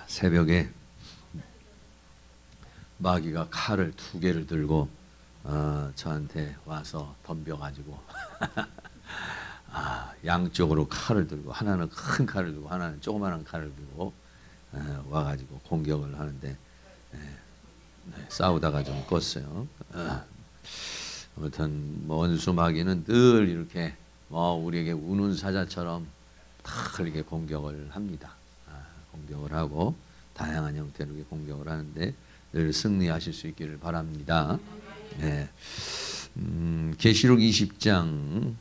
새벽에 마귀가 칼을 2개를 들고 저한테 와서 덤벼가지고 양쪽으로 칼을 들고, 하나는 큰 칼을 들고 하나는 조그마한 칼을 들고 와가지고 공격을 하는데 싸우다가 좀 껐어요. 아무튼 원수 마귀는 늘 이렇게 우리에게 우는 사자처럼 다 이렇게 공격을 합니다. 공격을 하고 다양한 형태로 이렇게 공격을 하는데 늘 승리하실 수 있기를 바랍니다. 계시록 20장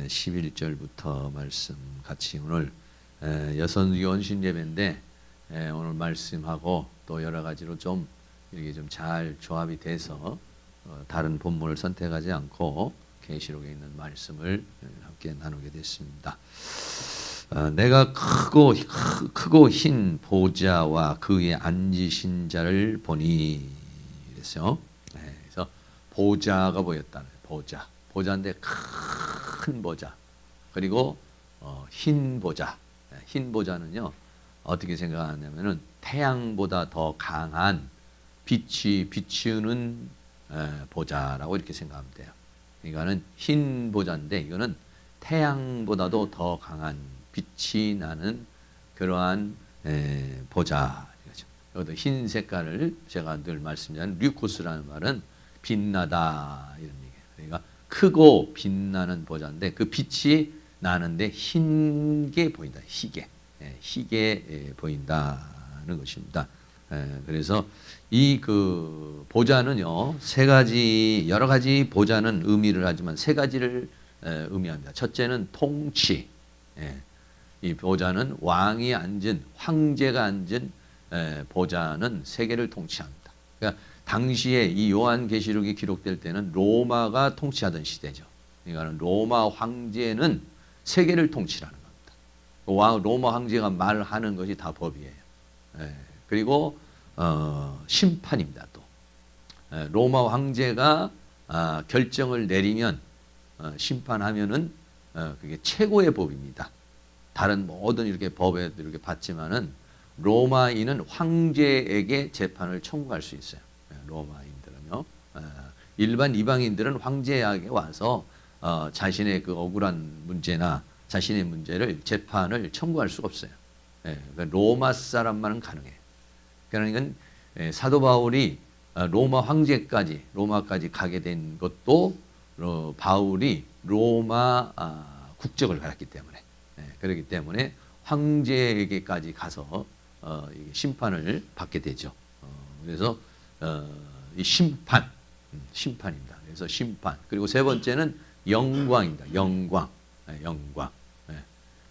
11절부터 말씀 같이 오늘 여섯 연신 예배인데 오늘 말씀하고 또 여러 가지로 좀 이렇게 좀 잘 조합이 돼서 다른 본문을 선택하지 않고 계시록에 있는 말씀을 함께 나누게 됐습니다. 내가 크고 흰 보좌와 그에 앉으신 자를 보니 그래서 그래서 보좌가 보였다는 거예요. 보좌인데 큰 보좌 그리고 흰 보좌. 흰 보좌는요 어떻게 생각하냐면은 태양보다 더 강한 빛이 비추는 보좌라고 이렇게 생각하면 돼요. 그러니까는 흰 보좌인데 이거는 태양보다도 더 강한 빛이 나는 그러한 보좌. 여기도 흰 색깔을 제가 늘 말씀드리는 류코스라는 말은 빛나다 이런 얘기예요. 그러니까 크고 빛나는 보좌인데 그 빛이 나는데 흰 게 보인다. 희게 보인다는 것입니다. 그래서 이 그 보좌는요 여러 가지 보좌는 의미를 하지만 3가지를 의미합니다. 첫째는 통치. 이 보좌는 왕이 앉은 황제가 앉은 보좌는 세계를 통치합니다. 그러니까 당시에 이 요한계시록이 기록될 때는 로마가 통치하던 시대죠. 그러니까 로마 황제는 세계를 통치하는 겁니다. 로마 황제가 말하는 것이 다 법이에요. 그리고 심판입니다. 또 로마 황제가 결정을 내리면 심판하면은 그게 최고의 법입니다. 다른 모든 이렇게 법에 이렇게 받지만은 로마인은 황제에게 재판을 청구할 수 있어요. 로마인들은요. 일반 이방인들은 황제에게 와서 자신의 그 억울한 문제나 자신의 문제를 재판을 청구할 수가 없어요. 그러니까 로마 사람만은 가능해요. 그러니까 사도 바울이 로마까지 가게 된 것도 바울이 로마 국적을 받았기 때문에 그렇기 때문에 황제에게까지 가서 심판을 받게 되죠. 그래서 이 심판입니다. 그래서 심판 그리고 3번째는 영광입니다. 영광.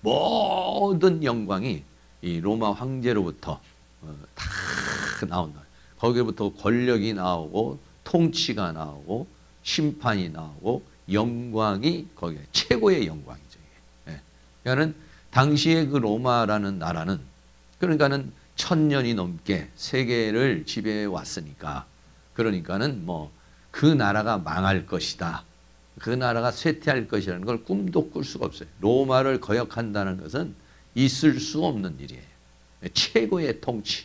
모든 영광이 이 로마 황제로부터 다 나온다. 거기부터 권력이 나오고 통치가 나오고 심판이 나오고 영광이 거기에 최고의 영광이죠. 그러니까는 당시에 그 로마라는 나라는 그러니까는 1000년이 넘게 세계를 지배해 왔으니까 그러니까는 그 나라가 망할 것이다. 그 나라가 쇠퇴할 것이라는 걸 꿈도 꿀 수가 없어요. 로마를 거역한다는 것은 있을 수 없는 일이에요. 최고의 통치,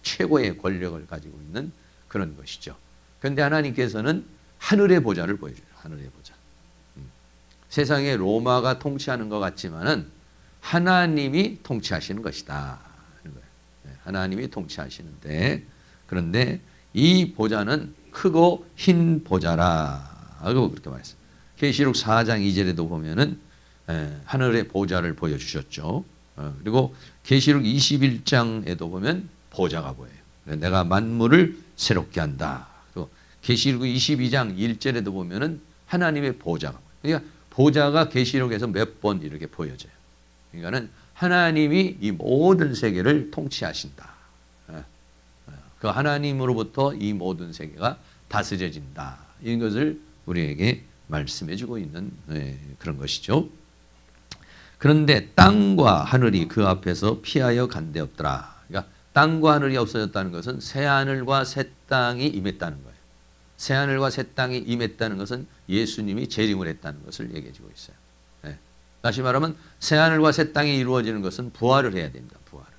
최고의 권력을 가지고 있는 그런 것이죠. 그런데 하나님께서는 하늘의 보좌를 보여줘요. 하늘의 보좌. 세상에 로마가 통치하는 것 같지만은 하나님이 통치하시는 것이다. 하나님이 통치하시는데 그런데 이 보좌는 크고 흰 보좌라고 그렇게 말했어요. 계시록 4장 2절에도 보면은 하늘의 보좌를 보여주셨죠. 그리고 계시록 21장에도 보면 보좌가 보여요. 내가 만물을 새롭게 한다. 또 계시록 22장 1절에도 보면은 하나님의 보좌가 보여요. 그러니까 보좌가 계시록에서 몇 번 이렇게 보여져요. 그러니까는 하나님이 이 모든 세계를 통치하신다. 그 하나님으로부터 이 모든 세계가 다스려진다. 이것을 우리에게 말씀해주고 있는 그런 것이죠. 그런데 땅과 하늘이 그 앞에서 피하여 간데없더라. 그러니까 땅과 하늘이 없어졌다는 것은 새하늘과 새 땅이 임했다는 거예요. 새하늘과 새 땅이 임했다는 것은 예수님이 재림을 했다는 것을 얘기해주고 있어요. 다시 말하면 새하늘과 새 땅이 이루어지는 것은 부활을 해야 됩니다. 부활을.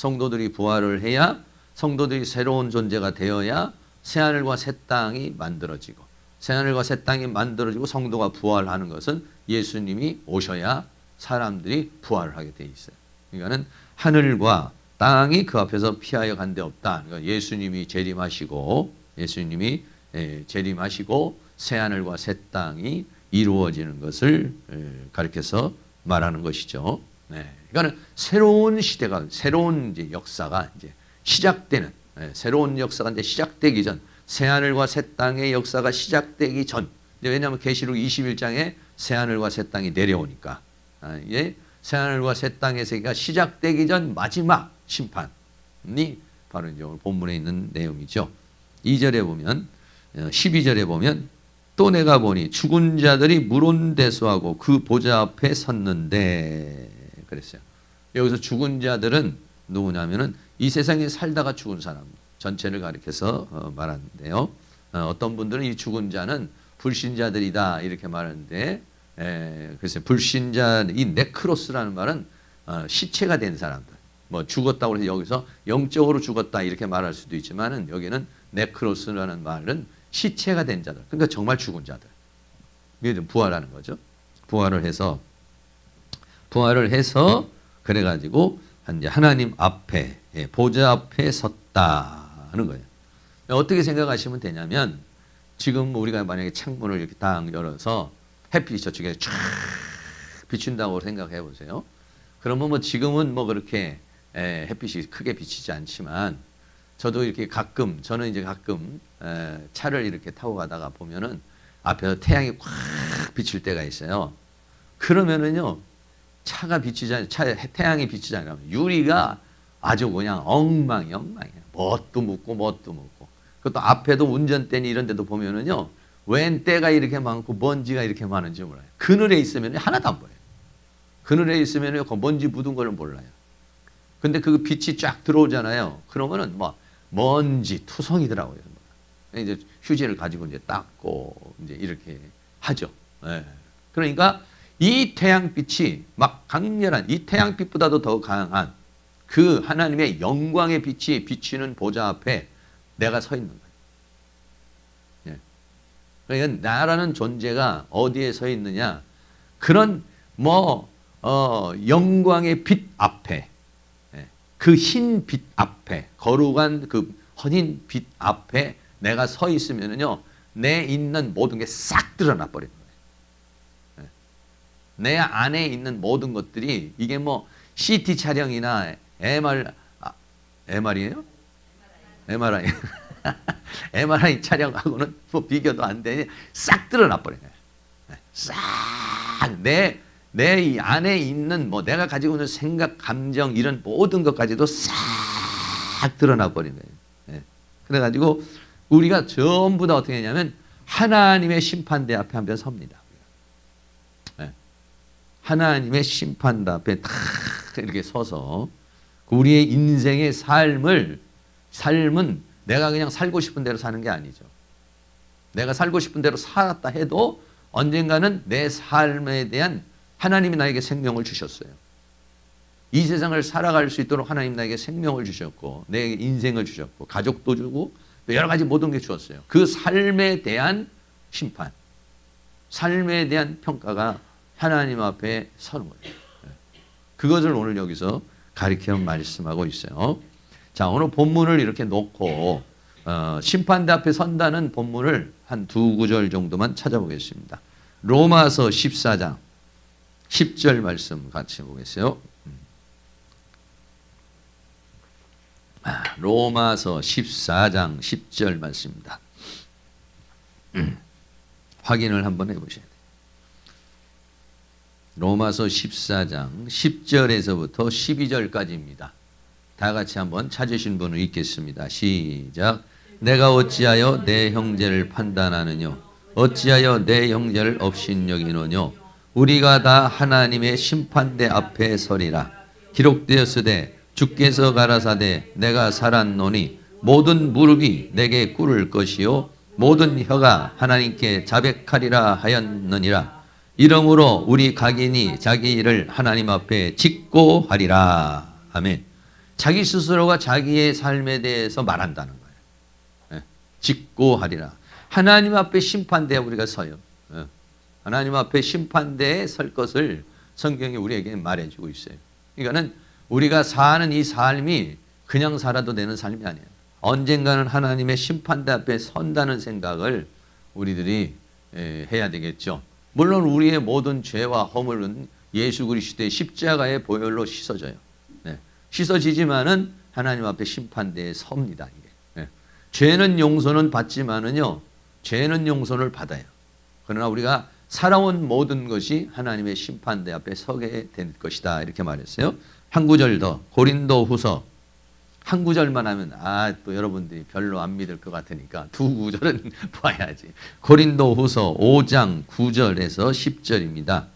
성도들이 부활을 해야 성도들이 새로운 존재가 되어야 새하늘과 새 땅이 만들어지고 새하늘과 새 땅이 만들어지고 성도가 부활하는 것은 예수님이 오셔야 사람들이 부활을 하게 돼 있어요. 그러니까는 하늘과 땅이 그 앞에서 피하여 간 데 없다. 그러니까 예수님이 재림하시고 새하늘과 새 땅이 이루어지는 것을 가리켜서 말하는 것이죠. 네. 그러니까 새로운 시대가, 새로운 이제 역사가 이제 시작되는, 새로운 역사가 이제 시작되기 전, 새하늘과 새 땅의 역사가 시작되기 전. 왜냐하면 계시록 21장에 새하늘과 새 땅이 내려오니까, 이제 새하늘과 새 땅의 세계가 시작되기 전 마지막 심판이 바로 이제 오늘 본문에 있는 내용이죠. 2절에 보면, 12절에 보면 또 내가 보니 죽은 자들이 물온대소하고 그 보좌 앞에 섰는데 그랬어요. 여기서 죽은 자들은 누구냐면은 이 세상에 살다가 죽은 사람 전체를 가리켜서 말하는데요. 어떤 분들은 이 죽은 자는 불신자들이다 이렇게 말하는데, 글쎄 불신자 이 네크로스라는 말은 시체가 된 사람들, 뭐 죽었다고 해서 여기서 영적으로 죽었다 이렇게 말할 수도 있지만은 여기는 네크로스라는 말은 시체가 된 자들, 그러니까 정말 죽은 자들, 이게 부활하는 거죠. 부활을 해서 그래가지고 이제 하나님 앞에 보좌 앞에 섰다는 거예요. 어떻게 생각하시면 되냐면 지금 우리가 만약에 창문을 이렇게 딱 열어서 햇빛이 저쪽에 쫙 비춘다고 생각해 보세요. 그러면 뭐 지금은 뭐 그렇게 햇빛이 크게 비치지 않지만 저도 이렇게 저는 이제 가끔 차를 이렇게 타고 가다가 보면은 앞에서 태양이 꽉 비칠 때가 있어요. 그러면은요, 태양이 비치지 않으면 유리가 아주 그냥 엉망이에요. 뭣도 묻고. 그것도 앞에도 운전대니 이런 데도 보면은요, 웬 때가 이렇게 많고 먼지가 이렇게 많은지 몰라요. 그늘에 있으면 하나도 안 보여요. 그늘에 있으면 먼지 묻은 걸 몰라요. 근데 그 빛이 쫙 들어오잖아요. 그러면은 뭐 먼지 투성이더라고요. 이제 휴지를 가지고 이제 닦고 이제 이렇게 하죠. 그러니까 이 태양빛이 막 강렬한 이 태양빛보다도 더 강한 그 하나님의 영광의 빛이 비치는 보좌 앞에 내가 서 있는 거예요. 그러니까 나라는 존재가 어디에 서 있느냐? 그런 영광의 빛 앞에, 그 흰 빛 앞에, 거룩한 그 흰 빛 앞에 내가 서 있으면은요, 내 있는 모든 게 싹 드러나 버리는 거예요. 내 안에 있는 모든 것들이 이게 뭐 CT 촬영이나 MR이에요? MRI. MRI 촬영하고는 뭐 비교도 안 되니 싹 드러나 버리네. 싹 내 이 안에 있는 뭐 내가 가지고 있는 생각, 감정 이런 모든 것까지도 싹 드러나 버린 거예요. 그래가지고 우리가 전부 다 어떻게 했냐면 하나님의 심판대 앞에 한번 섭니다. 하나님의 심판대 앞에 탁 이렇게 서서 우리의 인생의 삶은 내가 그냥 살고 싶은 대로 사는 게 아니죠. 내가 살고 싶은 대로 살았다 해도 언젠가는 내 삶에 대한 하나님이 나에게 생명을 주셨어요. 이 세상을 살아갈 수 있도록 하나님 나에게 생명을 주셨고 내 인생을 주셨고 가족도 주고 여러 가지 모든 게 주었어요. 그 삶에 대한 심판, 삶에 대한 평가가 하나님 앞에 서는 거예요. 그것을 오늘 여기서 가리켜 말씀하고 있어요. 자, 오늘 본문을 이렇게 놓고 심판대 앞에 선다는 본문을 한 두 구절 정도만 찾아보겠습니다. 로마서 14장 10절 말씀 같이 보겠어요. 로마서 14장 10절 말씀입니다. 확인을 한번 해보셔야 돼요. 로마서 14장 10절에서부터 12절까지입니다. 다 같이 한번 찾으신 분을 읽겠습니다. 시작. 내가 어찌하여 내 형제를 판단하느뇨? 어찌하여 내 형제를 업신여기노뇨? 우리가 다 하나님의 심판대 앞에 서리라. 기록되었으되 주께서 가라사대 내가 살았노니 모든 무릎이 내게 꿇을 것이요 모든 혀가 하나님께 자백하리라 하였느니라. 이러므로 우리 각인이 자기 일을 하나님 앞에 짓고 하리라. 아멘. 자기 스스로가 자기의 삶에 대해서 말한다는 거예요. 예. 직고하리라. 하나님 앞에 심판대에 우리가 서요. 예. 하나님 앞에 심판대에 설 것을 성경이 우리에게 말해주고 있어요. 그러니까는 우리가 사는 이 삶이 그냥 살아도 되는 삶이 아니에요. 언젠가는 하나님의 심판대 앞에 선다는 생각을 우리들이 해야 되겠죠. 물론 우리의 모든 죄와 허물은 예수 그리스도의 십자가의 보혈로 씻어져요. 네. 씻어지지만은 하나님 앞에 심판대에 섭니다. 이게. 네. 죄는 용서는 받지만은요, 죄는 용서를 받아요. 그러나 우리가 살아온 모든 것이 하나님의 심판대 앞에 서게 될 것이다. 이렇게 말했어요. 한 구절 더, 고린도후서. 한 구절만 하면 또 여러분들이 별로 안 믿을 것 같으니까 두 구절은 봐야지. 고린도후서 5장 9절에서 10절입니다.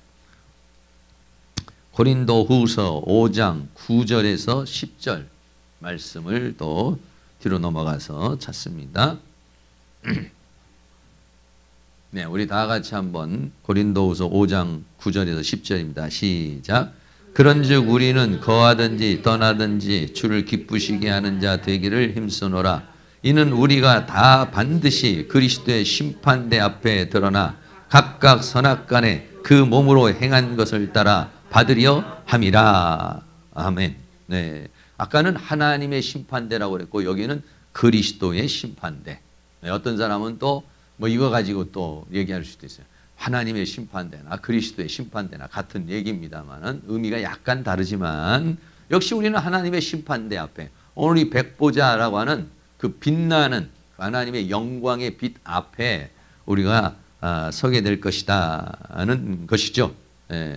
고린도후서 5장 9절에서 10절 말씀을 또 뒤로 넘어가서 찾습니다. 네, 우리 다 같이 한번 고린도후서 5장 9절에서 10절입니다. 시작. 그런즉 우리는 거하든지 떠나든지 주를 기쁘시게 하는 자 되기를 힘쓰노라. 이는 우리가 다 반드시 그리스도의 심판대 앞에 드러나 각각 선악간에 그 몸으로 행한 것을 따라 받으려 함이라. 아멘. 네, 아까는 하나님의 심판대라고 그랬고 여기는 그리스도의 심판대. 네, 어떤 사람은 또 뭐 이거 가지고 또 얘기할 수도 있어요. 하나님의 심판대나 그리스도의 심판대나 같은 얘기입니다만은 의미가 약간 다르지만 역시 우리는 하나님의 심판대 앞에 오늘 이 백보자라고 하는 그 빛나는 하나님의 영광의 빛 앞에 우리가 서게 될 것이다는 것이죠.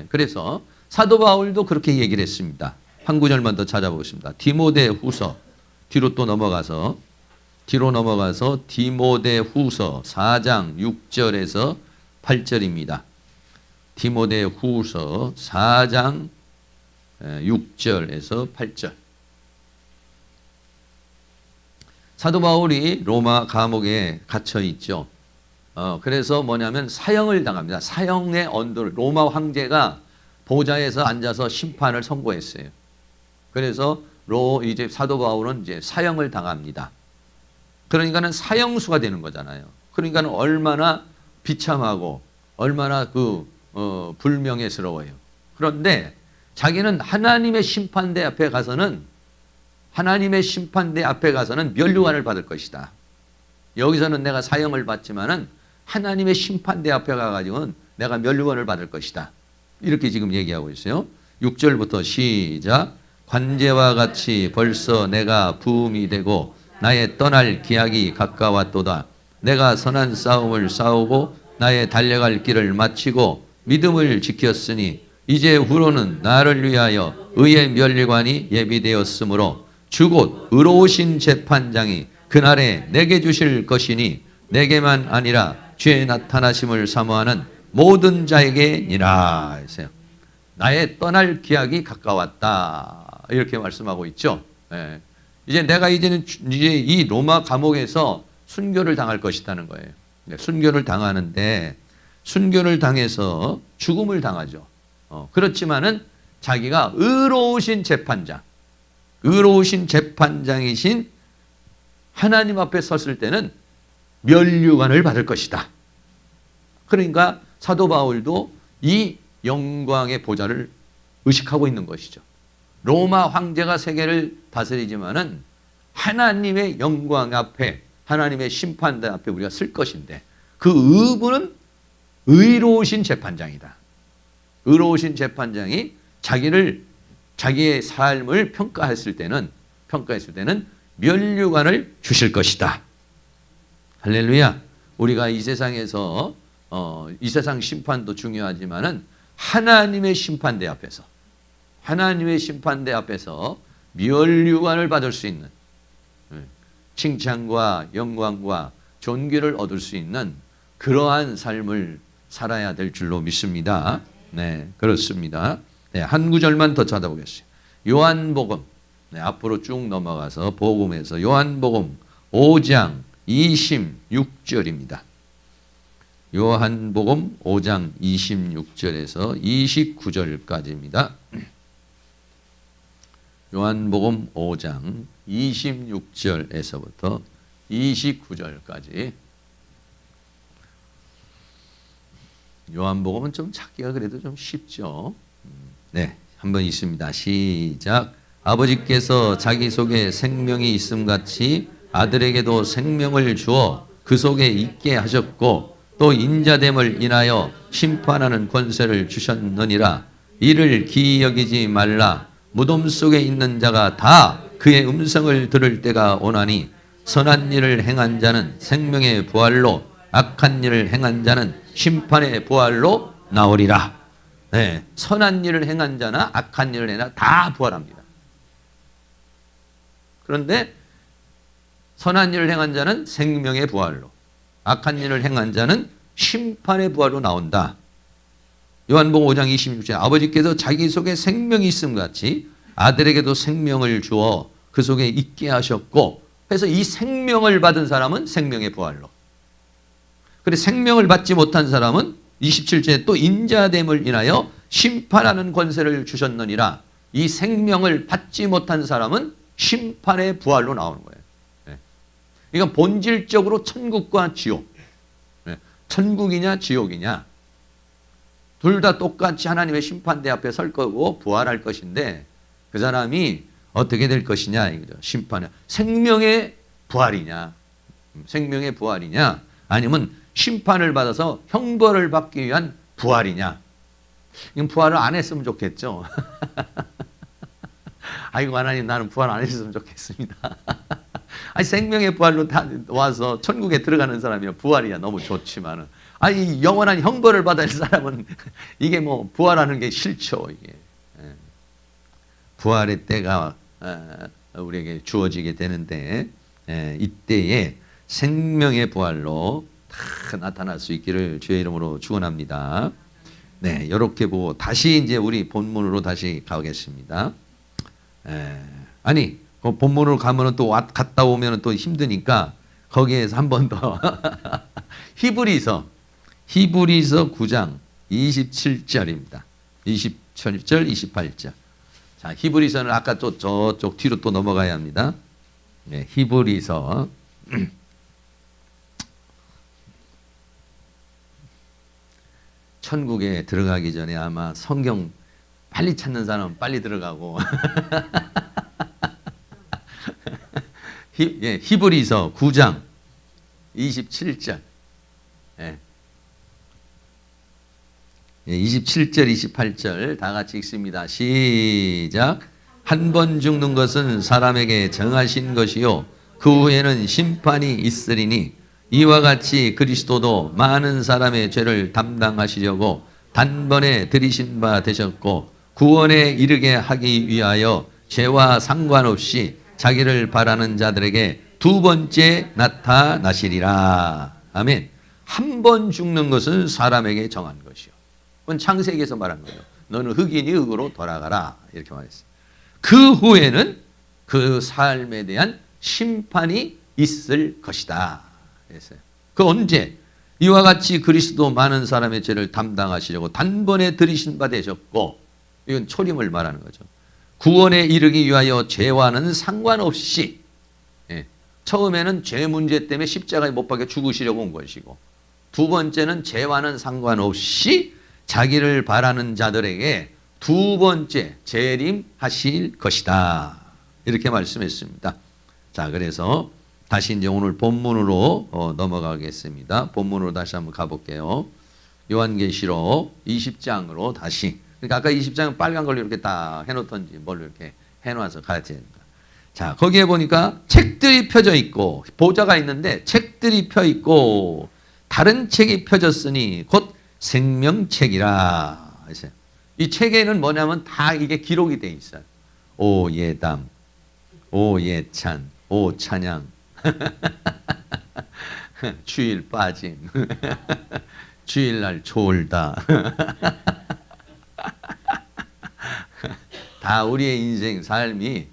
그래서 사도 바울도 그렇게 얘기를 했습니다. 한 구절만 더 찾아보겠습니다. 디모데후서 뒤로 넘어가서 디모데후서 4장 6절에서 8절입니다. 디모데후서 4장 6절에서 8절. 사도 바울이 로마 감옥에 갇혀 있죠. 그래서 뭐냐면 사형을 당합니다. 사형의 언도를 로마 황제가 보좌에서 앉아서 심판을 선고했어요. 그래서 이제 사도 바울은 이제 사형을 당합니다. 그러니까는 사형수가 되는 거잖아요. 그러니까는 얼마나 비참하고 얼마나 불명예스러워요. 그런데 자기는 하나님의 심판대 앞에 가서는 면류관을 받을 것이다. 여기서는 내가 사형을 받지만은 하나님의 심판대 앞에 가가지고는 내가 면류관을 받을 것이다. 이렇게 지금 얘기하고 있어요. 6절부터 시작. 관제와 같이 벌써 내가 부음이 되고 나의 떠날 기약이 가까웠도다. 내가 선한 싸움을 싸우고 나의 달려갈 길을 마치고 믿음을 지켰으니 이제 후로는 나를 위하여 의의 면류관이 예비되었으므로 주곧 의로우신 재판장이 그날에 내게 주실 것이니 내게만 아니라 주의 나타나심을 사모하는 모든 자에게니라 했어요. 나의 떠날 기약이 가까웠다. 이렇게 말씀하고 있죠. 이제는 이 로마 감옥에서 순교를 당할 것이라는 거예요. 순교를 당하는데 순교를 당해서 죽음을 당하죠. 그렇지만은 자기가 의로우신 재판장이신 하나님 앞에 섰을 때는 면류관을 받을 것이다. 그러니까 사도 바울도 이 영광의 보좌를 의식하고 있는 것이죠. 로마 황제가 세계를 다스리지만은 하나님의 영광 앞에 하나님의 심판대 앞에 우리가 쓸 것인데 그 의부는 의로우신 재판장이다. 의로우신 재판장이 자기의 삶을 평가했을 때는 면류관을 주실 것이다. 할렐루야. 우리가 이 세상에서 이 세상 심판도 중요하지만은 하나님의 심판대 앞에서 면류관을 받을 수 있는 칭찬과 영광과 존귀를 얻을 수 있는 그러한 삶을 살아야 될 줄로 믿습니다. 네, 그렇습니다. 네, 한 구절만 더 찾아보겠습니다. 요한복음, 앞으로 쭉 넘어가서 복음에서 요한복음 5장 26절입니다. 요한복음 5장 26절에서 29절까지입니다. 요한복음 5장 26절에서부터 29절까지. 요한복음은 좀 찾기가 그래도 좀 쉽죠. 네, 한번 있습니다. 시작. 아버지께서 자기 속에 생명이 있음 같이 아들에게도 생명을 주어 그 속에 있게 하셨고 또 인자됨을 인하여 심판하는 권세를 주셨느니라. 이를 기이 여기지 말라. 무덤 속에 있는 자가 다 그의 음성을 들을 때가 오나니 선한 일을 행한 자는 생명의 부활로 악한 일을 행한 자는 심판의 부활로 나오리라. 네, 선한 일을 행한 자나 악한 일을 행한 다 부활합니다. 그런데 선한 일을 행한 자는 생명의 부활로, 악한 일을 행한 자는 심판의 부활로 나온다. 요한복음 5장 26절 아버지께서 자기 속에 생명이 있음 같이 아들에게도 생명을 주어 그 속에 있게 하셨고, 그래서 이 생명을 받은 사람은 생명의 부활로, 그래 생명을 받지 못한 사람은 27절에 또 인자됨을 인하여 심판하는 권세를 주셨느니라. 이 생명을 받지 못한 사람은 심판의 부활로 나오는 거예요. 네. 그러니까 본질적으로 천국과 지옥, 네. 천국이냐 지옥이냐 둘 다 똑같이 하나님의 심판대 앞에 설 거고 부활할 것인데 그 사람이 어떻게 될 것이냐 이거죠. 심판은 생명의 부활이냐, 생명의 부활이냐, 아니면 심판을 받아서 형벌을 받기 위한 부활이냐. 이건 부활을 안 했으면 좋겠죠. 아이고 하나님 나는 부활 안 했으면 좋겠습니다. 아니 생명의 부활로 다 와서 천국에 들어가는 사람이야 부활이야 너무 좋지만은, 아니 영원한 형벌을 받을 사람은 이게 뭐 부활하는 게 싫죠. 이게 부활의 때가 우리에게 주어지게 되는데 이때에 생명의 부활로 다 나타날 수 있기를 주의 이름으로 축원합니다. 네, 이렇게 보고 다시 이제 우리 본문으로 다시 가겠습니다. 아니 그 본문으로 가면은 또 갔다 오면은 또 힘드니까 거기에서 한 번 더 히브리서 9장 27절입니다. 27절, 28절. 자, 히브리서는 아까 또 저쪽 뒤로 또 넘어가야 합니다. 네, 히브리서 천국에 들어가기 전에 아마 성경 빨리 찾는 사람은 빨리 들어가고 히브리서 9장 27절 27절 28절 다 같이 읽습니다. 시작. 한 번 죽는 것은 사람에게 정하신 것이요 그 후에는 심판이 있으리니 이와 같이 그리스도도 많은 사람의 죄를 담당하시려고 단번에 들이신 바 되셨고 구원에 이르게 하기 위하여 죄와 상관없이 자기를 바라는 자들에게 두 번째 나타나시리라. 아멘. 한 번 죽는 것은 사람에게 정한 것이요. 그건 창세기에서 말한 거죠. 너는 흑인이 흑으로 돌아가라 이렇게 말했어요. 그 후에는 그 삶에 대한 심판이 있을 것이다. 그랬어요. 그 언제? 이와 같이 그리스도 많은 사람의 죄를 담당하시려고 단번에 들이신 바 되셨고, 이건 초림을 말하는 거죠. 구원에 이르기 위하여 죄와는 상관없이, 처음에는 죄 문제 때문에 십자가에 못 박혀 죽으시려고 온 것이고, 두 번째는 죄와는 상관없이 자기를 바라는 자들에게 두 번째 재림하실 것이다. 이렇게 말씀했습니다. 자, 그래서 다시 이제 오늘 본문으로 넘어가겠습니다. 본문으로 다시 한번 가볼게요. 요한계시록 20장으로 다시. 그러니까 아까 20장은 빨간 걸로 이렇게 다 해놓던지 뭘 이렇게 해놔서 가야 됩니다. 자, 거기에 보니까 책들이 펴져 있고 보좌가 있는데 책들이 펴 있고 다른 책이 펴졌으니 곧 생명책이라. 이 책에는 뭐냐면 다 이게 기록이 돼 있어요. 오 예담, 오 예찬, 오 찬양, 주일 빠짐, 주일날 졸다. 다 우리의 인생 삶이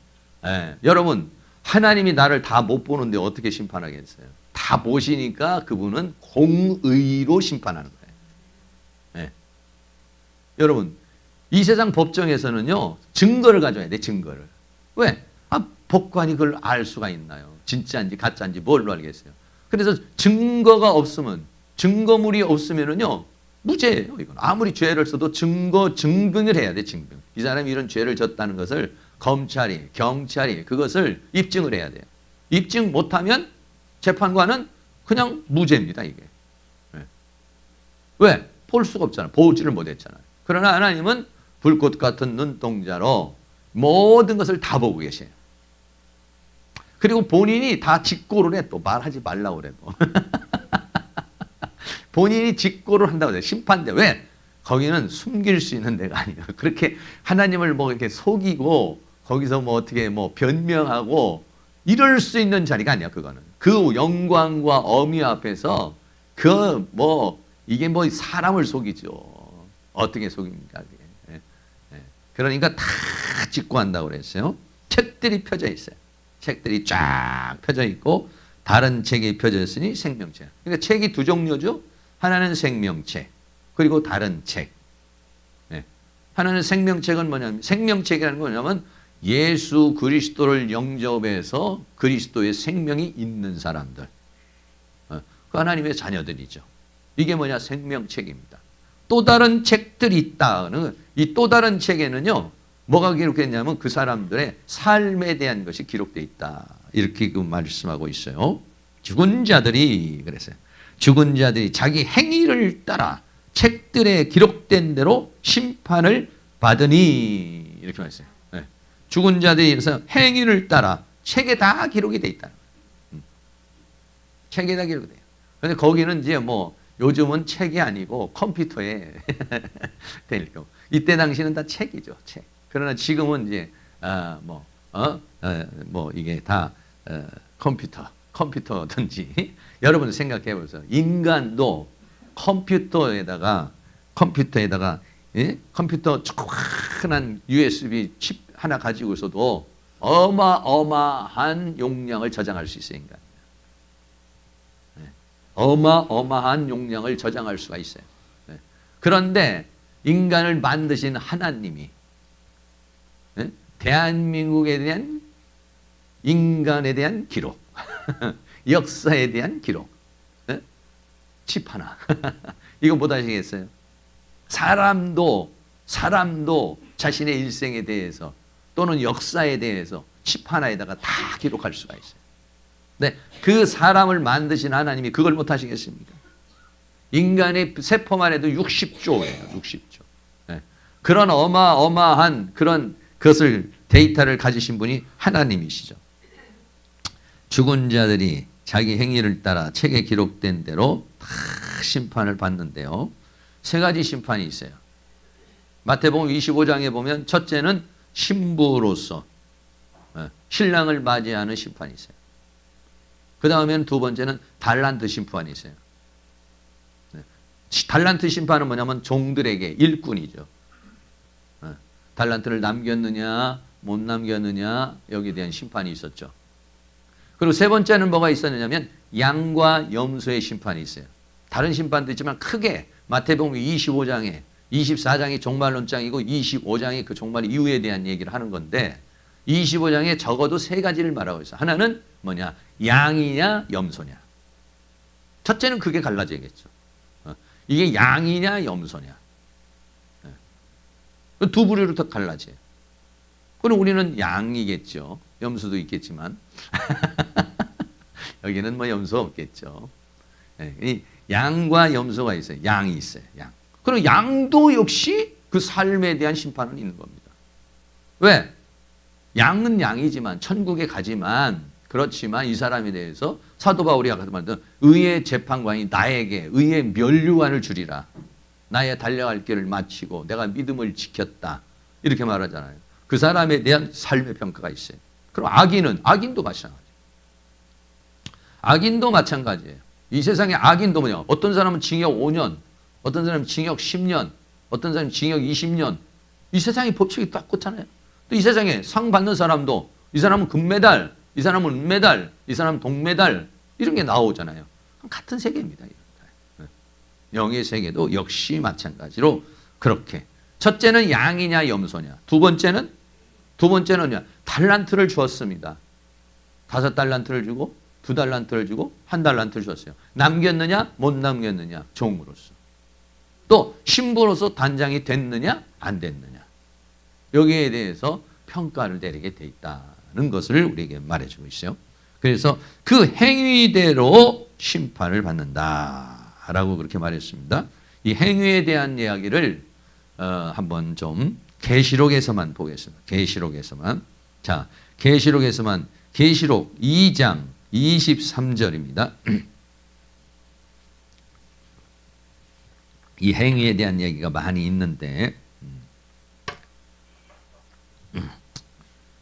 여러분 하나님이 나를 다 못 보는데 어떻게 심판하겠어요? 다 보시니까 그분은 공의로 심판하는 거예요. 여러분 이 세상 법정에서는요 증거를 가져야 돼. 증거를. 왜? 법관이 그걸 알 수가 있나요? 진짜인지 가짜인지 뭘로 알겠어요? 그래서 증거가 없으면, 증거물이 없으면은요, 무죄예요. 이건 아무리 죄를 써도 증빙을 해야 돼. 증빙. 이 사람이 이런 죄를 졌다는 것을 검찰이, 경찰이 그것을 입증을 해야 돼요. 입증 못하면 재판관은 그냥 무죄입니다. 이게. 네. 왜? 볼 수가 없잖아. 보지를 못했잖아요. 그러나 하나님은 불꽃 같은 눈동자로 모든 것을 다 보고 계세요. 그리고 본인이 다 직고를 해. 또 말하지 말라고 그래도. 본인이 직고를 한다고 해요. 심판대. 왜? 거기는 숨길 수 있는 데가 아니에요. 그렇게 하나님을 뭐 이렇게 속이고 거기서 뭐 어떻게 뭐 변명하고 이럴 수 있는 자리가 아니야. 그거는. 그 영광과 어미 앞에서 그 뭐 이게 뭐 사람을 속이죠. 어떻게 속입니까? 그게. 그러니까 다 직고한다고 그랬어요. 책들이 펴져 있어요. 책들이 쫙 펴져 있고 다른 책이 펴져 있으니 생명책. 그러니까 책이 두 종류죠. 하나는 생명책, 그리고 다른 책. 하나는 생명책은 뭐냐면, 생명책이라는 건 뭐냐면 예수 그리스도를 영접해서 그리스도의 생명이 있는 사람들. 그 하나님의 자녀들이죠. 이게 뭐냐? 생명책입니다. 또 다른 책들이 있다는 이 또 다른 책에는요, 뭐가 기록됐냐면 그 사람들의 삶에 대한 것이 기록되어 있다. 이렇게 그 말씀하고 있어요. 죽은 자들이 그랬어요. 죽은 자들이 자기 행위를 따라 책들에 기록된 대로 심판을 받으니 이렇게 말했어요. 네. 죽은 자들이 그래서 행위를 따라 책에 다 기록이 돼 있다. 책에 다 기록이 돼요. 그런데 거기는 이제 뭐 요즘은 책이 아니고 컴퓨터에 될 거. 이때 당시는 다 책이죠, 책. 그러나 지금은 이제 뭐 이게 다 컴퓨터든지 여러분 생각해 보세요. 인간도 컴퓨터에다가 예? 컴퓨터 조그만한 USB 칩 하나 가지고서도 어마어마한 용량을 저장할 수 있어요, 인간. 어마어마한 용량을 저장할 수가 있어요. 그런데 인간을 만드신 하나님이 대한민국에 대한 인간에 대한 기록, 역사에 대한 기록, 칩 하나. 이거 못 아시겠어요? 사람도 자신의 일생에 대해서 또는 역사에 대해서 칩 하나에다가 다 기록할 수가 있어요. 네, 그 사람을 만드신 하나님이 그걸 못 하시겠습니까? 인간의 세포만 해도 60조예요. 60조. 네. 그런 어마어마한 그런 것을 데이터를 가지신 분이 하나님이시죠. 죽은 자들이 자기 행위를 따라 책에 기록된 대로 다 심판을 받는데요. 세 가지 심판이 있어요. 마태복음 25장에 보면 첫째는 신부로서 신랑을 맞이하는 심판이 있어요. 그 다음에는 두 번째는 달란트 심판이 있어요. 달란트 심판은 뭐냐면 종들에게 일꾼이죠. 달란트를 남겼느냐 못 남겼느냐 여기에 대한 심판이 있었죠. 그리고 세 번째는 뭐가 있었느냐면 양과 염소의 심판이 있어요. 다른 심판도 있지만 크게 마태복음 25장에 24장이 종말론장이고 25장이 그 종말 이후에 대한 얘기를 하는 건데 25장에 적어도 세 가지를 말하고 있어요. 하나는 뭐냐? 양이냐 염소냐. 첫째는 그게 갈라져야겠죠. 이게 양이냐 염소냐. 두 부류로 더 갈라져요. 그럼 우리는 양이겠죠. 염소도 있겠지만 여기는 뭐 염소 없겠죠. 양과 염소가 있어요. 양이 있어요. 양. 그럼 양도 역시 그 삶에 대한 심판은 있는 겁니다. 왜? 양은 양이지만 천국에 가지만 그렇지만 이 사람에 대해서 사도 바울이 아까 말했던 의의 재판관이 나에게 의의 면류관을 주리라. 나의 달려갈 길을 마치고 내가 믿음을 지켰다. 이렇게 말하잖아요. 그 사람에 대한 삶의 평가가 있어요. 그럼 악인도 마찬가지예요. 악인도 마찬가지예요. 이 세상에 악인도 뭐냐? 어떤 사람은 징역 5년, 어떤 사람은 징역 10년, 어떤 사람은 징역 20년. 이 세상의 법칙이 똑같잖아요. 또 이 세상에 상 받는 사람도 이 사람은 금메달, 이 사람은 은메달, 이 사람은 동메달 이런 게 나오잖아요. 같은 세계입니다. 영의 세계도 역시 마찬가지로 그렇게 첫째는 양이냐 염소냐. 두 번째는 두 번째는요, 달란트를 주었습니다. 5달란트를 주고 2달란트를 주고 1달란트를 주었어요. 남겼느냐 못 남겼느냐, 종으로서. 또 신부로서 단장이 됐느냐 안 됐느냐, 여기에 대해서 평가를 내리게 돼 있다는 것을 우리에게 말해주고 있어요. 그래서 그 행위대로 심판을 받는다라고 그렇게 말했습니다. 이 행위에 대한 이야기를 한번 좀 계시록에서만 보겠습니다. 계시록에서만. 자, 계시록에서만, 계시록 2장 23절입니다. 이 행위에 대한 얘기가 많이 있는데,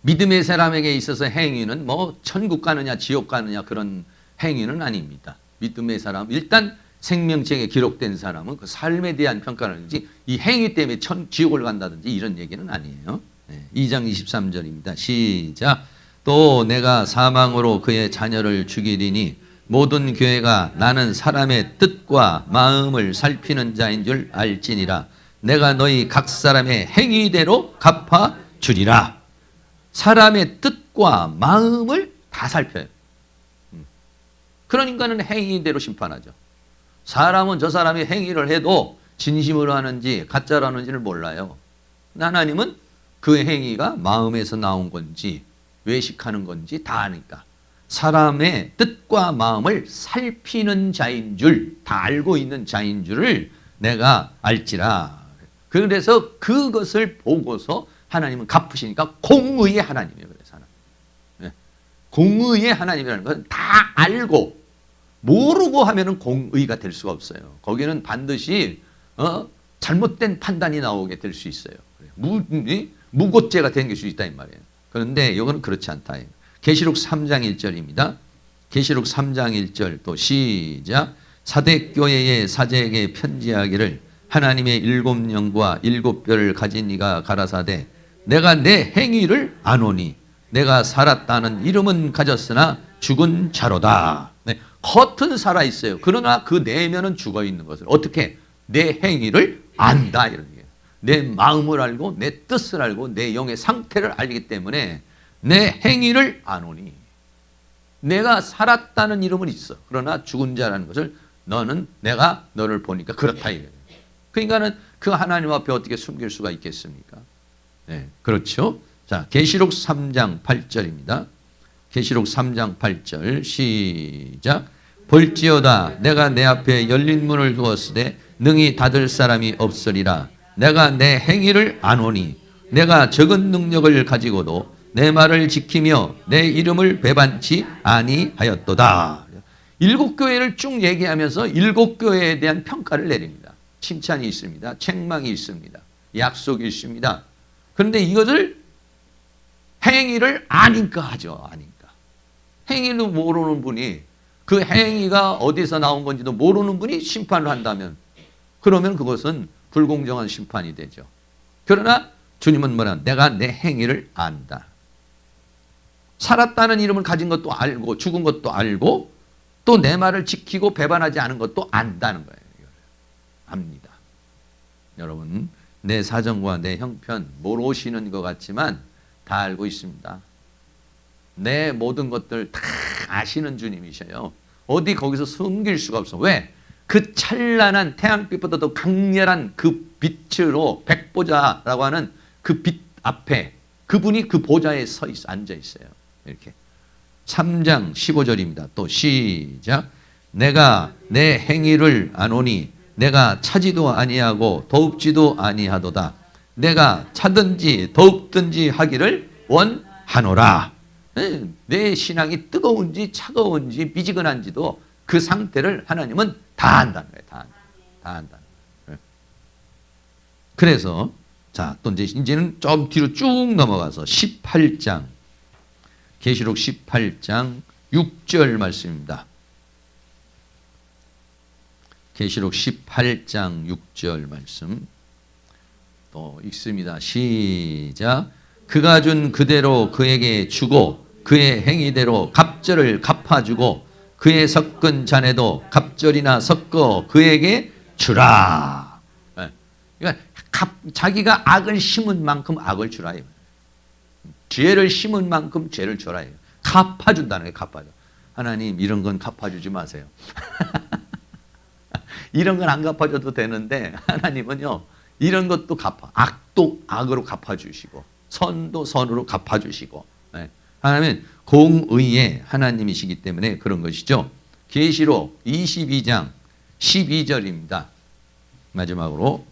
믿음의 사람에게 있어서 행위는 뭐 천국 가느냐 지옥 가느냐 그런 행위는 아닙니다. 믿음의 사람, 일단 생명책에 기록된 사람은 그 삶에 대한 평가를 하는지, 이 행위 때문에 지옥을 간다든지 이런 얘기는 아니에요. 2장 23절입니다. 시작. 또 내가 사망으로 그의 자녀를 죽이리니 모든 교회가 나는 사람의 뜻과 마음을 살피는 자인 줄 알지니라. 내가 너희 각 사람의 행위대로 갚아 주리라. 사람의 뜻과 마음을 다 살펴요. 그러니까는 행위대로 심판하죠. 사람은 저 사람이 행위를 해도 진심으로 하는지 가짜로 하는지를 몰라요. 하나님은 그 행위가 마음에서 나온 건지 외식하는 건지 다 아니까 사람의 뜻과 마음을 살피는 자인 줄, 다 알고 있는 자인 줄을 내가 알지라. 그래서 그것을 보고서 하나님은 갚으시니까 공의의 하나님이에요. 그래서 하나님. 공의의 하나님이라는 것은 다 알고 모르고 하면은 공의가 될 수가 없어요. 거기는 반드시 잘못된 판단이 나오게 될 수 있어요. 무고죄가 될 수 있다 이 말이에요. 그런데 이거는 그렇지 않다. 계시록 3장 1절입니다. 계시록 3장 1절 또 시작. 사대교회의 사제에게 편지하기를 하나님의 7영과 7뼈를 가진 이가 가라사대 내가 내 행위를 아노니 내가 살았다는 이름은 가졌으나 죽은 자로다. 네, 겉은 살아있어요. 그러나 그 내면은 죽어있는 것을 어떻게? 내 행위를 안다 이런 얘기예요. 내 마음을 알고 내 뜻을 알고 내 영의 상태를 알기 때문에 내 행위를 아노니 내가 살았다는 이름은 있어. 그러나 죽은 자라는 것을 내가 너를 보니까 그렇다 이거예요. 그러니까는 그 하나님 앞에 어떻게 숨길 수가 있겠습니까? 네, 그렇죠. 자, 계시록 3장 8절입니다. 계시록 3장 8절 시작. 볼지어다 내가 내 앞에 열린 문을 두었으되 능히 닫을 사람이 없으리라. 내가 내 행위를 아노니 내가 적은 능력을 가지고도 내 말을 지키며 내 이름을 배반치 아니하였도다. 7교회를 쭉 얘기하면서 7교회에 대한 평가를 내립니다. 칭찬이 있습니다. 책망이 있습니다. 약속이 있습니다. 그런데 이것을 행위를 아니까 하죠. 아니까. 행위도 모르는 분이 그 행위가 어디서 나온 건지도 모르는 분이 심판을 한다면 그러면 그것은 불공정한 심판이 되죠. 그러나 주님은 뭐냐? 내가 내 행위를 안다. 살았다는 이름을 가진 것도 알고 죽은 것도 알고 또 내 말을 지키고 배반하지 않은 것도 안다는 거예요. 압니다. 여러분 내 사정과 내 형편 모르시는 것 같지만 다 알고 있습니다. 내 모든 것들 다 아시는 주님이셔요. 어디 거기서 숨길 수가 없어. 왜? 그 찬란한 태양빛보다 더 강렬한 그 빛으로 백보자라고 하는 그 빛 앞에 그분이 그 보좌에 앉아 있어요. 이렇게 3장 15절입니다. 또 시작. 내가 내 행위를 아노니 내가 차지도 아니하고 더웁지도 아니하도다. 내가 차든지 더웁든지 하기를 원하노라. 내 신앙이 뜨거운지 차가운지 미지근한지도 그 상태를 하나님은 다 안다는 거예요. 다 안다는 거예요. 그래서 자, 또 이제는 좀 뒤로 쭉 넘어가서 18장 계시록 18장 6절 말씀입니다. 계시록 18장 6절 말씀 또 읽습니다. 시작. 그가 준 그대로 그에게 주고 그의 행위대로 갑절을 갚아주고 그의 섞은 잔에도 갑절이나 섞어 그에게 주라. 그러니까 자기가 악을 심은 만큼 악을 주라. 죄를 심은 만큼 죄를 줘라 해요. 갚아준다는 거예요. 갚아줘. 하나님 이런 건 갚아주지 마세요. 이런 건 안 갚아줘도 되는데 하나님은요 이런 것도 악도 악으로 갚아주시고 선도 선으로 갚아주시고 네. 하나님은 공의의 하나님이시기 때문에 그런 것이죠. 계시록 22장 12절입니다. 마지막으로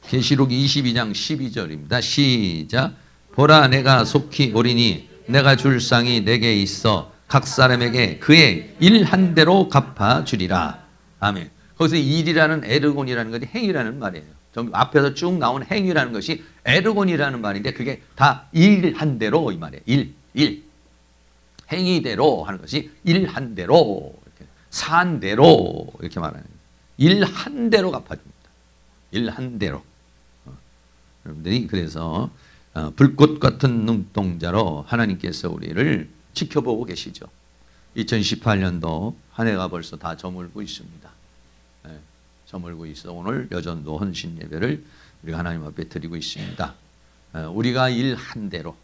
계시록 22장 12절입니다. 시작. 보라 내가 속히 오리니 내가 줄 상이 내게 있어 각 사람에게 그의 일 한 대로 갚아주리라. 아멘. 거기서 일이라는 에르곤이라는 것이 행위라는 말이에요. 앞에서 쭉 나온 행위라는 것이 에르곤이라는 말인데 그게 다 일 한 대로 이 말이에요. 일. 행위대로 하는 것이 일 한 대로 이렇게 산 대로 이렇게 말하는 일 한 대로 갚아줍니다. 일 한 대로. 여러분들이 그래서 불꽃 같은 눈동자로 하나님께서 우리를 지켜보고 계시죠. 2018년도 한 해가 벌써 다 저물고 있습니다. 네, 저물고 있어 오늘 여전도 헌신 예배를 우리가 하나님 앞에 드리고 있습니다. 우리가 일 한 대로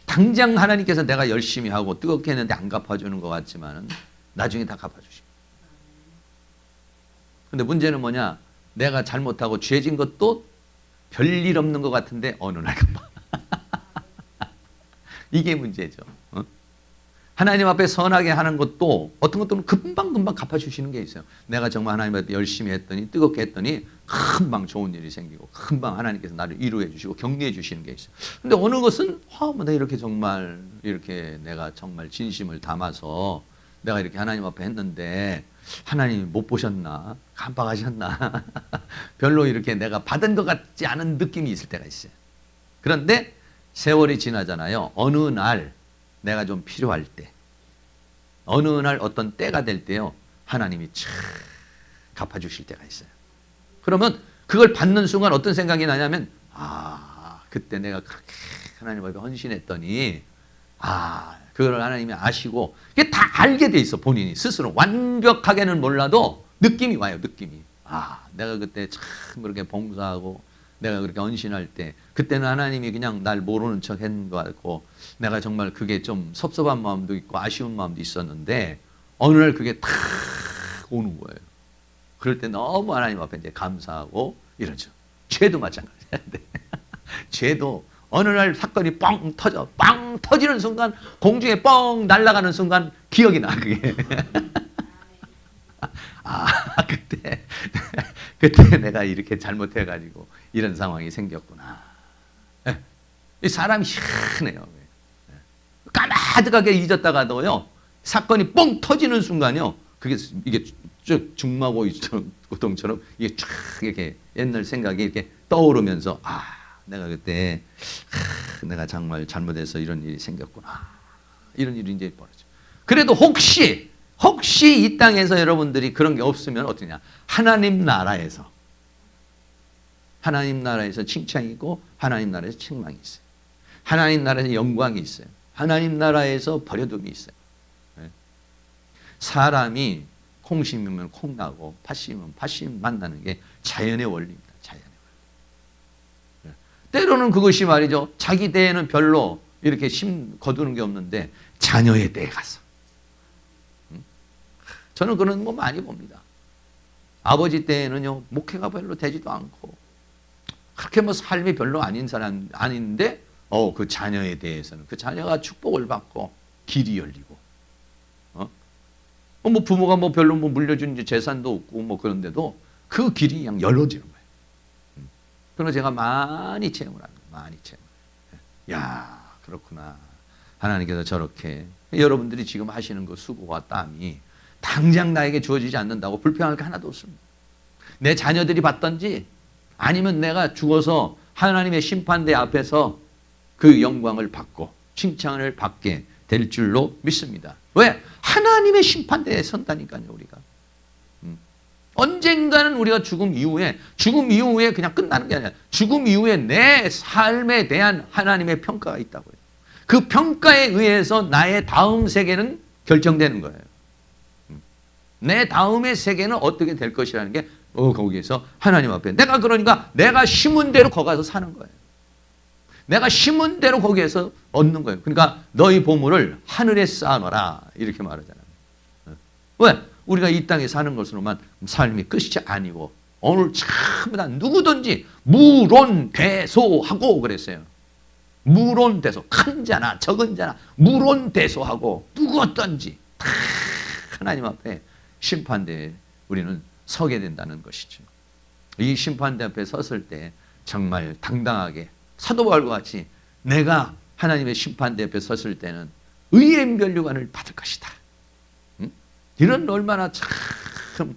당장 하나님께서 내가 열심히 하고 뜨겁게 했는데 안 갚아주는 것 같지만 나중에 다 갚아주십니다. 근데 문제는 뭐냐? 내가 잘못하고 죄진 것도 별일 없는 것 같은데 어느 날 갚아. 이게 문제죠. 하나님 앞에 선하게 하는 것도 어떤 것들은 금방금방 갚아주시는 게 있어요. 내가 정말 하나님 앞에 열심히 했더니 뜨겁게 했더니 금방 좋은 일이 생기고 금방 하나님께서 나를 위로해 주시고 격려해 주시는 게 있어요. 근데 어느 것은 내가 이렇게 정말 이렇게 내가 정말 진심을 담아서 내가 이렇게 하나님 앞에 했는데 하나님이 못 보셨나? 깜빡하셨나? 별로 이렇게 내가 받은 것 같지 않은 느낌이 있을 때가 있어요. 그런데 세월이 지나잖아요. 어느 날 내가 좀 필요할 때, 어느 날 어떤 때가 될 때요, 하나님이 촥 갚아주실 때가 있어요. 그러면 그걸 받는 순간 어떤 생각이 나냐면, 그때 내가 그렇게 하나님 앞에 헌신했더니, 그걸 하나님이 아시고, 이게 다 알게 돼 있어, 본인이 스스로. 완벽하게는 몰라도 느낌이 와요, 느낌이. 내가 그때 참 그렇게 봉사하고, 내가 그렇게 헌신할 때 그때는 하나님이 그냥 날 모르는 척 했는 것 같고 내가 정말 그게 좀 섭섭한 마음도 있고 아쉬운 마음도 있었는데 어느 날 그게 탁 오는 거예요. 그럴 때 너무 하나님 앞에 이제 감사하고 이러죠. 죄도 마찬가지야. 죄도 어느 날 사건이 빵 터지는 순간 공중에 뻥 날아가는 순간 기억이 나 그게. 그때 내가 이렇게 잘못해가지고 이런 상황이 생겼구나. 이 사람이 희한해요. 까마득하게 잊었다가도요, 사건이 뻥 터지는 순간요, 이게 쭉 중마고이동처럼 이게 쫙 이렇게 옛날 생각이 이렇게 떠오르면서, 내가 그때, 내가 정말 잘못해서 이런 일이 생겼구나. 이런 일이 이제 벌어져. 그래도 혹시 이 땅에서 여러분들이 그런 게 없으면 어떠냐? 하나님 나라에서 칭찬이 있고 하나님 나라에서 책망이 있어요. 하나님 나라에서 영광이 있어요. 하나님 나라에서 버려둠이 있어요. 사람이 콩 심으면 콩 나고 팥 심으면 팥 만나는 게 자연의 원리입니다. 자연의 원리. 때로는 그것이 말이죠. 자기 때에는 별로 이렇게 거두는 게 없는데 자녀의 때에 가서 저는 그런 거 많이 봅니다. 아버지 때에는요, 목회가 별로 되지도 않고, 그렇게 삶이 별로 아닌 사람, 아닌데, 그 자녀에 대해서는, 그 자녀가 축복을 받고, 길이 열리고, 부모가 별로 물려준 재산도 없고, 그런데도 그 길이 그냥 열어지는 거예요. 그래서 제가 많이 체험을 합니다. 많이 체험. 그렇구나. 하나님께서 저렇게, 여러분들이 지금 하시는 그 수고와 땀이, 당장 나에게 주어지지 않는다고 불평할 게 하나도 없습니다. 내 자녀들이 받든지 아니면 내가 죽어서 하나님의 심판대 앞에서 그 영광을 받고 칭찬을 받게 될 줄로 믿습니다. 왜? 하나님의 심판대에 선다니까요, 우리가. 언젠가는 우리가 죽음 이후에 그냥 끝나는 게 아니라 죽음 이후에 내 삶에 대한 하나님의 평가가 있다고요. 그 평가에 의해서 나의 다음 세계는 결정되는 거예요. 내 다음의 세계는 어떻게 될 것이라는 게 거기에서 하나님 앞에 내가 그러니까 내가 심은 대로 거기 가서 사는 거예요. 내가 심은 대로 거기에서 얻는 거예요. 그러니까 너희 보물을 하늘에 쌓아놔라 이렇게 말하잖아요. 왜? 우리가 이 땅에 사는 것으로만 삶이 끝이 아니고 오늘 전부 다 누구든지 무론대소하고 그랬어요. 무론대소, 큰 자나 적은 자나 무론대소하고 누구든지 다 하나님 앞에 심판대에 우리는 서게 된다는 것이죠. 이 심판대 앞에 섰을 때 정말 당당하게 사도 바울과 같이 내가 하나님의 심판대 앞에 섰을 때는 의의 면류관을 받을 것이다. 이런 얼마나 참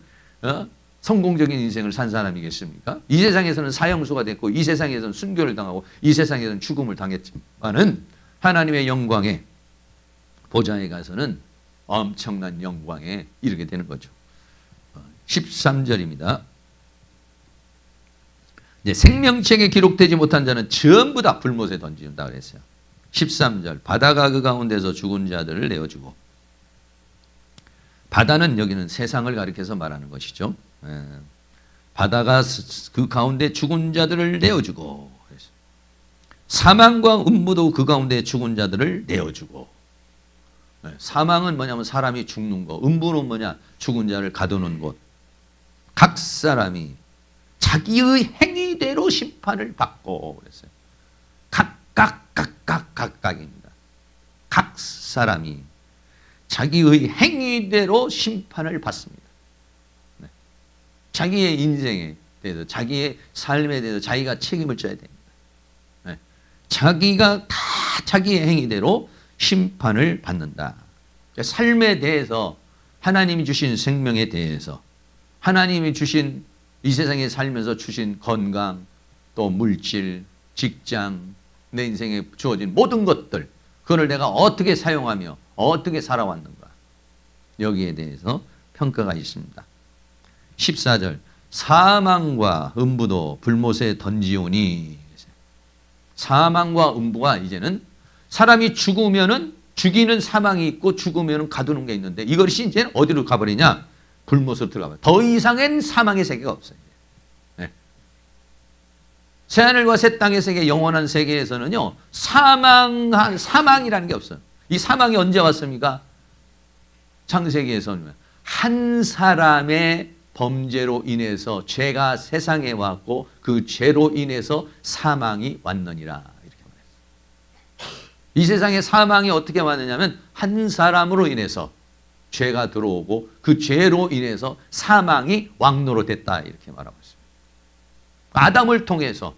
성공적인 인생을 산 사람이겠습니까? 이 세상에서는 사형수가 됐고 이 세상에서는 순교를 당하고 이 세상에서는 죽음을 당했지만은 하나님의 영광에 보좌에 가서는 엄청난 영광에 이르게 되는 거죠. 13절입니다. 이제 생명책에 기록되지 못한 자는 전부 다 불못에 던진다 그랬어요. 13절 바다가 그 가운데서 죽은 자들을 내어주고 바다는 여기는 세상을 가리켜서 말하는 것이죠. 바다가 그 가운데 죽은 자들을 내어주고 사망과 음부도 그 가운데 죽은 자들을 내어주고 사망은 뭐냐면 사람이 죽는 거, 음부는 뭐냐 죽은 자를 가두는 곳. 각 사람이 자기의 행위대로 심판을 받고 그랬어요. 각각입니다. 각 사람이 자기의 행위대로 심판을 받습니다. 네. 자기의 인생에 대해서 자기의 삶에 대해서 자기가 책임을 져야 됩니다. 네. 자기가 다 자기의 행위대로 심판을 받는다. 삶에 대해서 하나님이 주신 생명에 대해서 하나님이 주신 이 세상에 살면서 주신 건강 또 물질 직장 내 인생에 주어진 모든 것들 그걸 내가 어떻게 사용하며 어떻게 살아왔는가 여기에 대해서 평가가 있습니다. 14절 사망과 음부도 불못에 던지오니 사망과 음부가 이제는 사람이 죽으면은 죽이는 사망이 있고 죽으면은 가두는 게 있는데 이것이 이제 어디로 가버리냐 불못으로 들어가버려. 더 이상은 사망의 세계가 없어요. 네. 새하늘과 새 땅의 세계 영원한 세계에서는요 사망이라는 게 없어요. 이 사망이 언제 왔습니까? 창세기에서는 한 사람의 범죄로 인해서 죄가 세상에 왔고 그 죄로 인해서 사망이 왔느니라 이렇게 말했어요. 이 세상에 사망이 어떻게 왔느냐면 한 사람으로 인해서 죄가 들어오고 그 죄로 인해서 사망이 왕노로 됐다 이렇게 말하고 있습니다. 아담을 통해서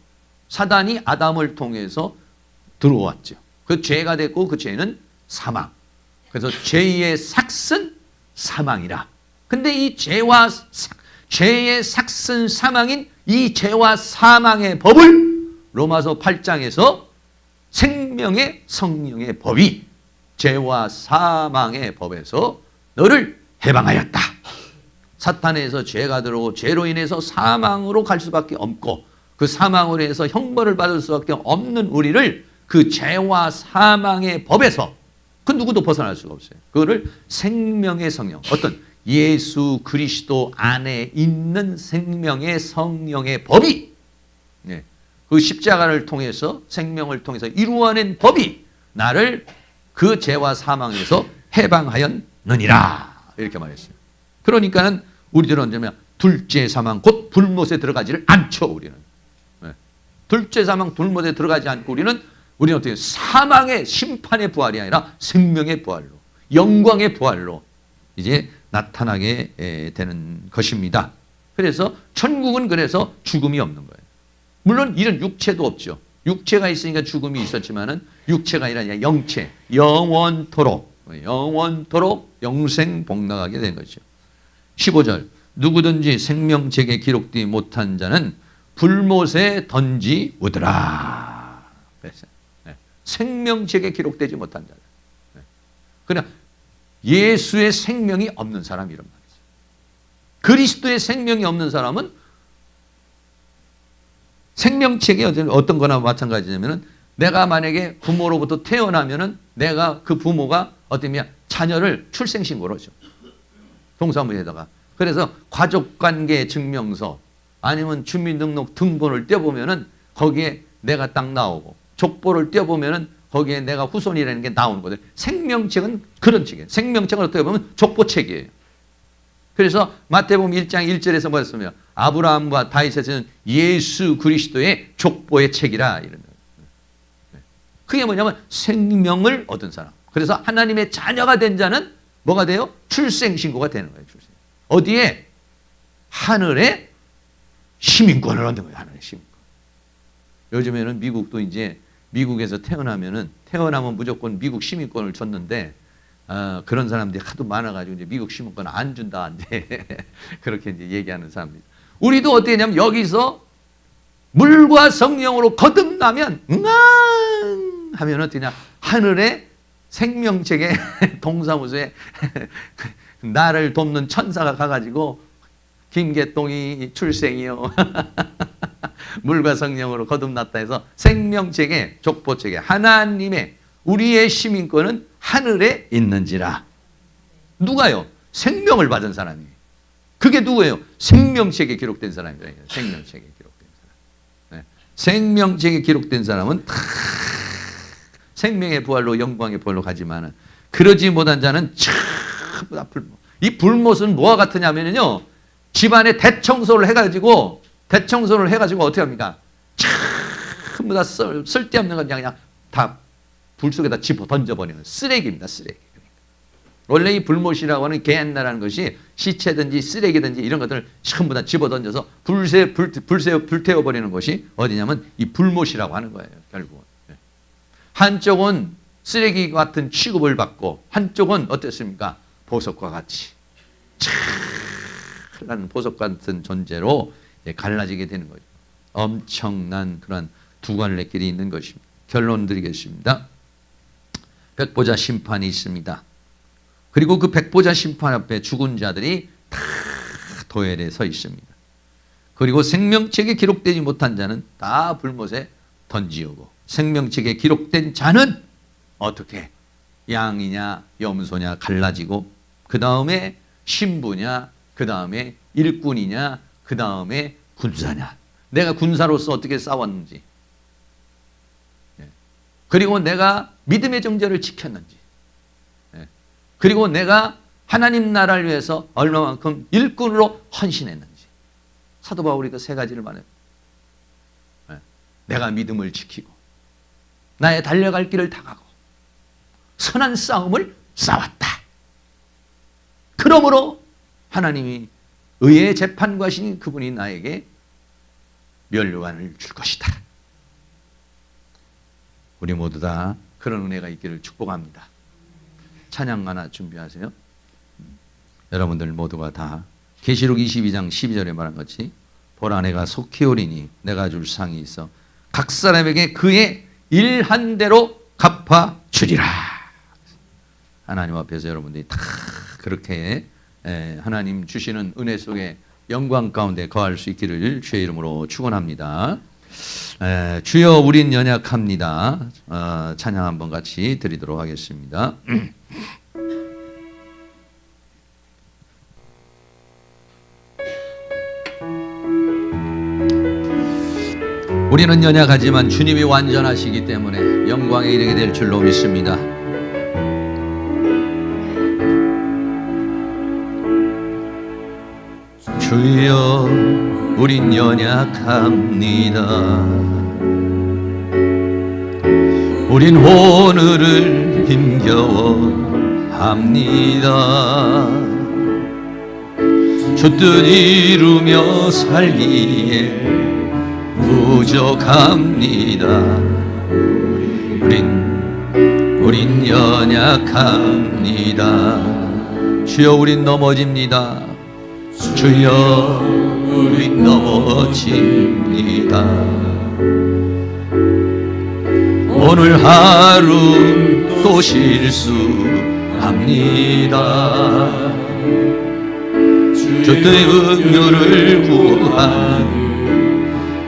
사단이 아담을 통해서 들어왔죠. 그 죄가 됐고 그 죄는 사망. 그래서 죄의 삭은 사망이라. 근데 이 죄의 삭은 사망인 이 죄와 사망의 법을 로마서 8장에서 생명의 성령의 법이 죄와 사망의 법에서 너를 해방하였다. 사탄에서 죄가 들어오고 죄로 인해서 사망으로 갈 수밖에 없고 그 사망으로 인해서 형벌을 받을 수밖에 없는 우리를 그 죄와 사망의 법에서 그 누구도 벗어날 수가 없어요. 그거를 생명의 성령 어떤 예수 그리스도 안에 있는 생명의 성령의 법이 그 십자가를 통해서 생명을 통해서 이루어낸 법이 나를 그 죄와 사망에서 해방하였느니라 이렇게 말했어요. 그러니까는 우리들은 둘째 사망 곧 불못에 들어가지를 않죠. 우리는 둘째 사망 불못에 들어가지 않고 우리는 어떻게 사망의 심판의 부활이 아니라 생명의 부활로 영광의 부활로 이제 나타나게 되는 것입니다. 그래서 천국은 그래서 죽음이 없는 거예요. 물론 이런 육체도 없죠. 육체가 있으니까 죽음이 있었지만은 육체가 아니라 영체, 영원토록 영생 복락하게 된 것이죠. 15절 누구든지 생명책에 기록되지 못한 자는 불못에 던지우더라. 생명책에 기록되지 못한 자들. 그냥 예수의 생명이 없는 사람 이런 말이죠. 그리스도의 생명이 없는 사람은 생명책이 어떤 거나 마찬가지냐면은 내가 만약에 부모로부터 태어나면은 내가 그 부모가 어떠면 자녀를 출생신고를 하죠. 동사무소에다가 그래서 가족관계 증명서 아니면 주민등록 등본을 떼보면은 거기에 내가 딱 나오고, 족보를 떼보면은 거기에 내가 후손이라는 게 나오는 거예요. 생명책은 그런 책이에요. 생명책을 어떻게 보면 족보책이에요. 그래서 마태복음 1장 1절에서 뭐였으며 아브라함과 다윗에서는 예수 그리스도의 족보의 책이라 이런 거예요. 그게 뭐냐면 생명을 얻은 사람. 그래서 하나님의 자녀가 된 자는 뭐가 돼요? 출생신고가 되는 거예요. 출생. 어디에? 하늘에 시민권을 얻는 거예요. 하늘의 시민권. 요즘에는 미국도 이제 미국에서 태어나면 무조건 미국 시민권을 줬는데 그런 사람들이 하도 많아가지고 이제 미국 시민권 안 준다 이제 그렇게 이제 얘기하는 사람들. 우리도 어떻게 했냐면 여기서 물과 성령으로 거듭나면 하면 어떠냐 하늘에 생명책에 동사무소에 나를 돕는 천사가 가가지고 김계동이 출생이요. 물과 성령으로 거듭났다 해서 생명책에 족보책에 하나님의 우리의 시민권은 하늘에 있는지라. 누가요? 생명을 받은 사람이. 그게 누구예요? 생명책에 기록된 사람이에요. 생명책에 기록된 사람. 네. 생명책에 기록된 사람은 다 생명의 부활로 영광의 부활로 가지만은 그러지 못한 자는 전부 다 불못. 이 불못은 뭐와 같으냐면요. 집안에 대청소를 해가지고 어떻게 합니까? 전부 다 쓸데없는 건 그냥 다 불 속에다 집어 던져버리는 쓰레기입니다. 쓰레기. 원래 이 불못이라고 하는 게엔나라는 것이 시체든지 쓰레기든지 이런 것들을 전부 다 집어 던져서 불태워버리는 것이 어디냐면 이 불못이라고 하는 거예요. 결국은. 한쪽은 쓰레기 같은 취급을 받고 한쪽은 어땠습니까? 보석과 같이 찬란한 보석 같은 존재로 갈라지게 되는 거죠. 엄청난 그런 두 갈래길이 있는 것입니다. 결론 드리겠습니다. 백보자 심판이 있습니다. 그리고 그 백보자 심판 앞에 죽은 자들이 다 도열에 서 있습니다. 그리고 생명책에 기록되지 못한 자는 다 불못에 던지오고 생명책에 기록된 자는 어떻게 양이냐 염소냐 갈라지고 그 다음에 신부냐 그 다음에 일꾼이냐 그 다음에 군사냐 내가 군사로서 어떻게 싸웠는지 그리고 내가 믿음의 정절을 지켰는지 그리고 내가 하나님 나라를 위해서 얼마만큼 일꾼으로 헌신했는지 사도 바울이 그 세 가지를 말해요. 내가 믿음을 지키고 나의 달려갈 길을 다가고 선한 싸움을 싸웠다. 그러므로 하나님이 의의 재판관이신 그분이 나에게 면류관을 줄 것이다. 우리 모두 다 그런 은혜가 있기를 축복합니다. 찬양 하나 준비하세요. 여러분들 모두가 다 계시록 22장 12절에 말한 것이 보라 내가 속히 오리니 내가 줄 상이 있어 각 사람에게 그의 일한 대로 갚아 주리라. 하나님 앞에서 여러분들이 다 그렇게 하나님 주시는 은혜 속에 영광 가운데 거할 수 있기를 주의 이름으로 축원합니다. 주여 우린 연약합니다. 찬양 한번 같이 드리도록 하겠습니다. 우리는 연약하지만 주님이 완전하시기 때문에 영광에 이르게 될 줄로 믿습니다. 주여 우린 연약합니다. 우린 오늘을 힘겨워합니다. 주 뜻 이루며 살기에 부족합니다. 우린 연약합니다. 주여 우린 넘어집니다. 주여 우린 넘어집니다. 오늘 하루 또 실수합니다. 주의 은혜를 구하는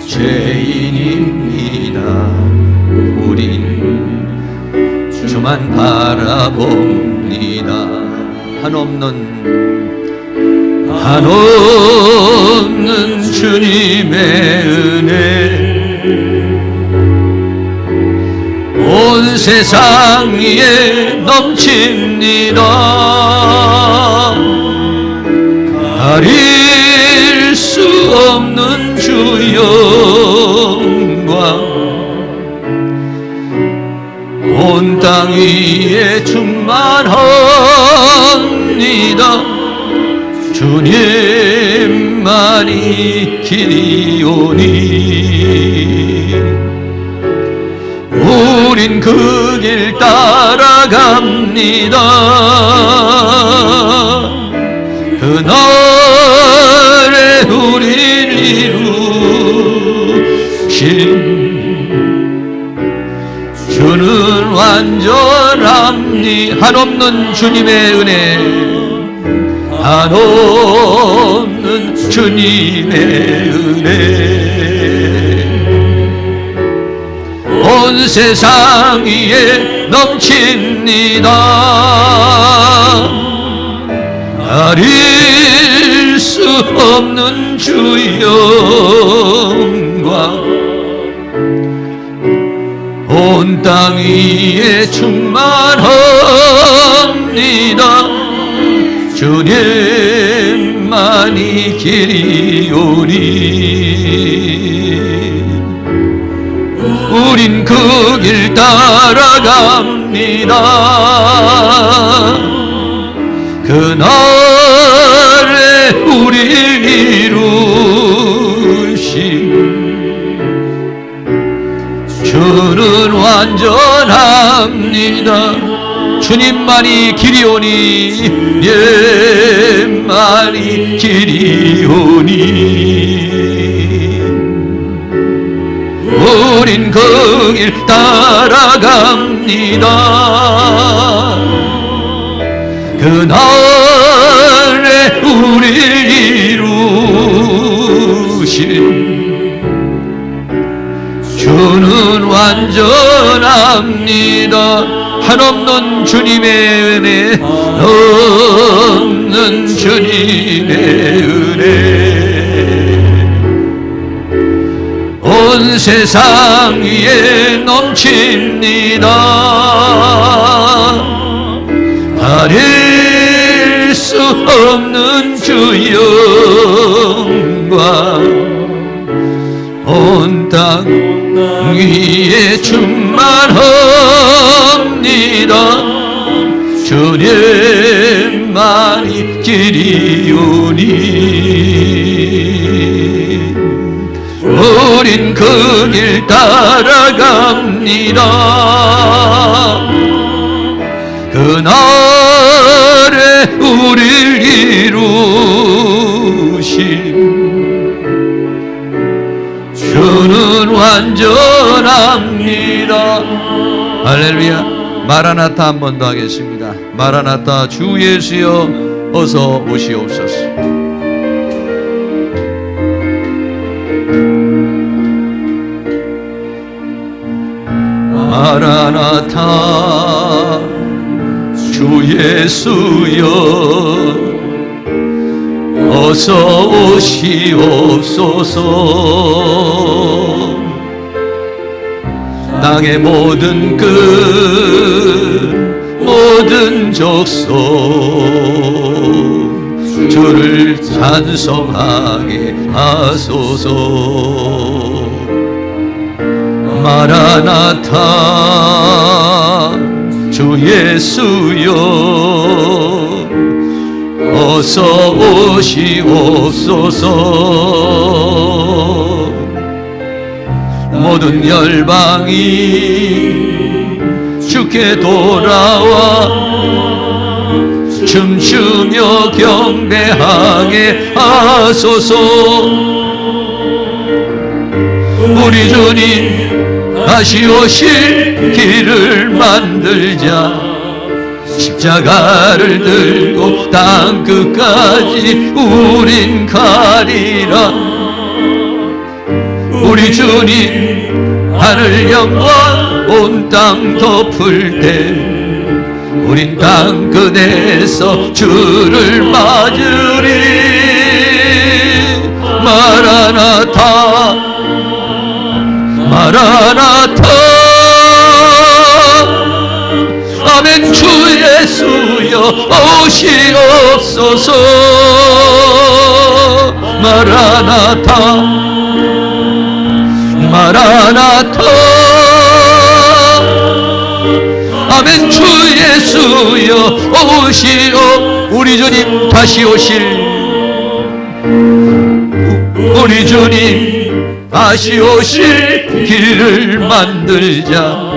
죄인입니다. 우린 주만 바라봅니다. 한없는 한없는 주님의 은혜 온 세상 위에 넘칩니다. 가릴 수 없는 주 영광 온 땅 위에 충만합니다. 주님만이 길이오니 우린 그 길 따라갑니다. 그날에 우린 이루신 주는 완전합니 한없는 주님의 은혜 한없는 주님의 은혜 온 세상 위에 넘칩니다. 가릴 수 없는 주 영광 온 땅 위에 충만합니다. 주님만이 길이오니 우린 그 길 따라갑니다. 그날에 우릴 이루신 주는 완전합니다. 주님만이 길이오니 예만이 길이오니 우린 그 길 따라갑니다. 그날에 우릴 이루신 주는 완전합니다. 한없는 주님의 은혜 없는 주님의 은혜 온 세상 위에 넘칩니다. 가릴 수 없는 주 영광 온 땅 위에 충만합니다. 주님만이 길이오니 우린 그 길 따라갑니다. 그날에 우릴 이루신 주는 완전합니다. 할렐루야. 마라나타 한 번 더 하겠습니다. 마라나타 주 예수여 어서 오시옵소서. 마라나타 주 예수여 어서 오시옵소서. 땅의 모든 끝 모든 족속 주를 찬송하게 하소서. 마라나타 주 예수여 어서 오시옵소서. 모든 열방이 주께 돌아와 춤추며 경배하게 하소서. 우리 주님 다시 오실 길을 만들자. 십자가를 들고 땅 끝까지 우린 가리라. 우리 주님 하늘 영광 온 땅 덮을 때 우린 땅 끝에서 주를 맞으리. 마라나타 마라나타 아멘. 주 예수여 오시옵소서. 마라나타 마라나타 아멘. 주 예수여 오시오. 우리 주님 다시 오실, 우리 주님 다시 오실 길을 만들자.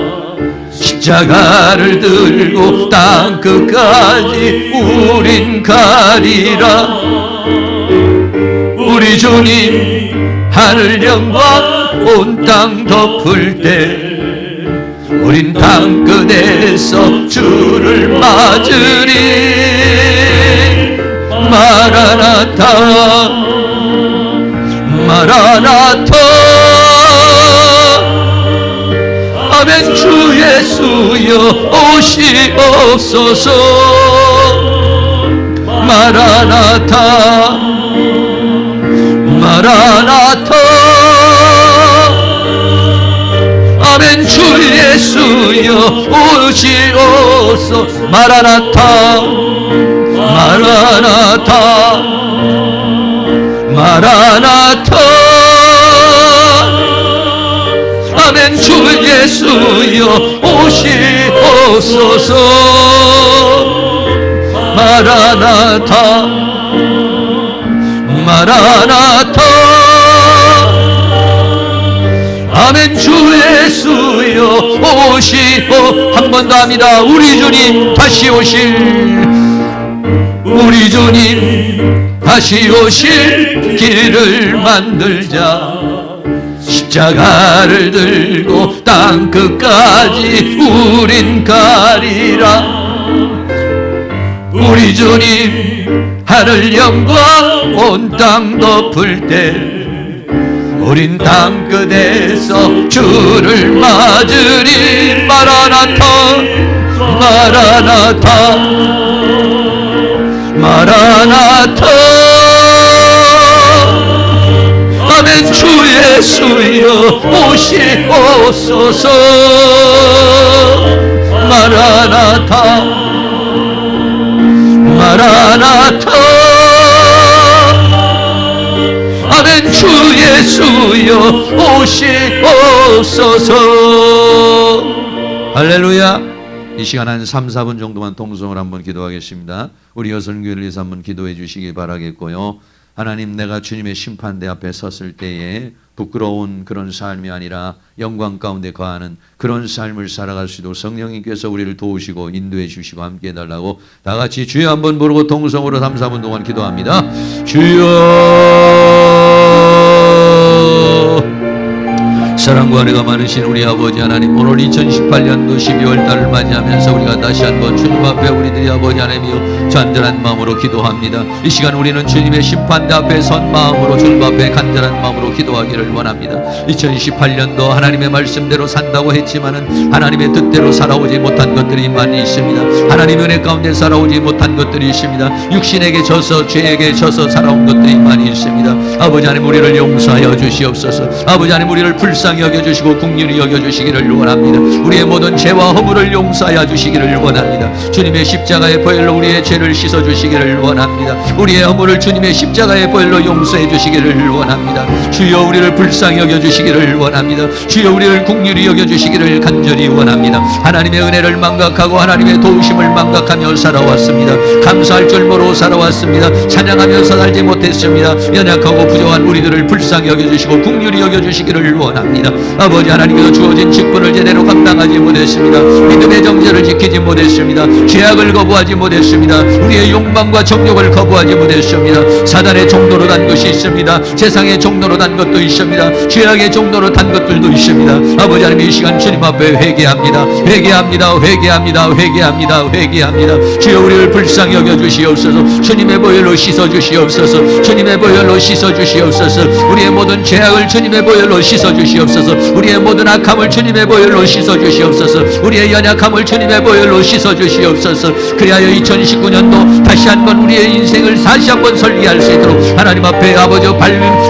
십자가를 들고 땅끝까지 우린 가리라. 우리 주님 하늘 영광 온 땅 덮을 때 우린 땅끝에서 주를 맞으리. 마라나타 마라나타 아멘. 주 예수여 오시옵소서. 마라나타 마라나타 아멘. 주 예수여 오시옵소서. 마라나타 마라나타 마라나타 아멘. 주 예수여 오시옵소서. 마라나타 마라나타 아멘. 주 예수여 오시오. 한 번 더 합니다. 우리 주님 다시 오실, 우리 주님 다시 오실 길을 만들자. 십자가를 들고 땅끝까지 우린 가리라. 우리 주님 하늘 영광 온 땅 덮을 때 우린 땅끝에서 주를 맞으리. 마라나타 마라나타 마라나타 아멘. 주 예수여 오시옵소서. 마라나타 마라나타 아멘. 주 예수여 오시옵소서. 할렐루야. 이 시간 한 3, 4분 정도만 통성을 한번 기도하겠습니다. 우리 여성교회를 위해서 한번 기도해 주시기 바라겠고요. 하나님, 내가 주님의 심판대 앞에 섰을 때에 부끄러운 그런 삶이 아니라 영광 가운데 거하는 그런 삶을 살아갈 수 있도록 성령님께서 우리를 도우시고 인도해 주시고 함께 해달라고 다 같이 주여 한번 부르고 통성으로 3, 4분 동안 기도합니다. 주여. 사랑과 은혜가 많으신 우리 아버지 하나님, 오늘 2018년도 12월 달을 맞이하면서 우리가 다시 한번 주님 앞에 우리들이 아버지 하나님이여 간절한 마음으로 기도합니다. 이 시간 우리는 주님의 심판대 앞에 선 마음으로 주님 앞에 간절한 마음으로 기도하기를 원합니다. 2018년도 하나님의 말씀대로 산다고 했지만은 하나님의 뜻대로 살아오지 못한 것들이 많이 있습니다. 하나님의 은혜 가운데 살아오지 못한 것들이 있습니다. 육신에게 져서 죄에게 져서 살아온 것들이 많이 있습니다. 아버지 하나님, 우리를 용서하여 주시옵소서. 아버지 하나님, 우리를 불쌍히 여겨주시고 긍휼히 여겨주시기를 원합니다. 우리의 모든 죄와 허물을 용서하여 주시기를 원합니다. 주님의 십자가의 보혈로 우리의 죄를 씻어주시기를 원합니다. 우리의 허물을 주님의 십자가의 보혈로 용서해 주시기를 원합니다. 주여, 우리를 불쌍히 여겨주시기를 원합니다. 주여, 우리를 긍휼히 여겨주시기를 간절히 원합니다. 하나님의 은혜를 망각하고 하나님의 도우심을 망각하며 살아왔습니다. 감사할 줄 모르고 살아왔습니다. 찬양하면서 살지 못했습니다. 연약하고 부족한 우리들을 불쌍히 여겨주시고 긍휼히 여겨주시기를 원합니다. 아버지 하나님께서 주어진 직분을 제대로 감당하지 못했습니다. 믿음의 정죄를 지키지 못했습니다. 죄악을 거부하지 못했습니다. 우리의 욕망과 정욕을 거부하지 못했습니다. 사단의 종로로 단 것이 있습니다. 세상의 종로로 단 것도 있습니다. 죄악의 종로로 단 것들도 있습니다. 아버지 하나님, 이 시간 주님 앞에 회개합니다. 회개합니다. 회개합니다. 회개합니다. 회개합니다. 주여, 우리를 불쌍히 여겨주시옵소서. 주님의 보혈로 씻어주시옵소서. 주님의 보혈로 씻어주시옵소서. 우리의 모든 죄악을 주님의 보혈로 씻어주시옵소서. 주시옵소서. 우리의 모든 악함을 주님의 보혈로 씻어 주시옵소서. 우리의 연약함을 주님의 보혈로 씻어 주시옵소서. 그리하여 2019년도 다시 한번 우리의 인생을 다시 한번 설계할 수 있도록 하나님 앞에 아버지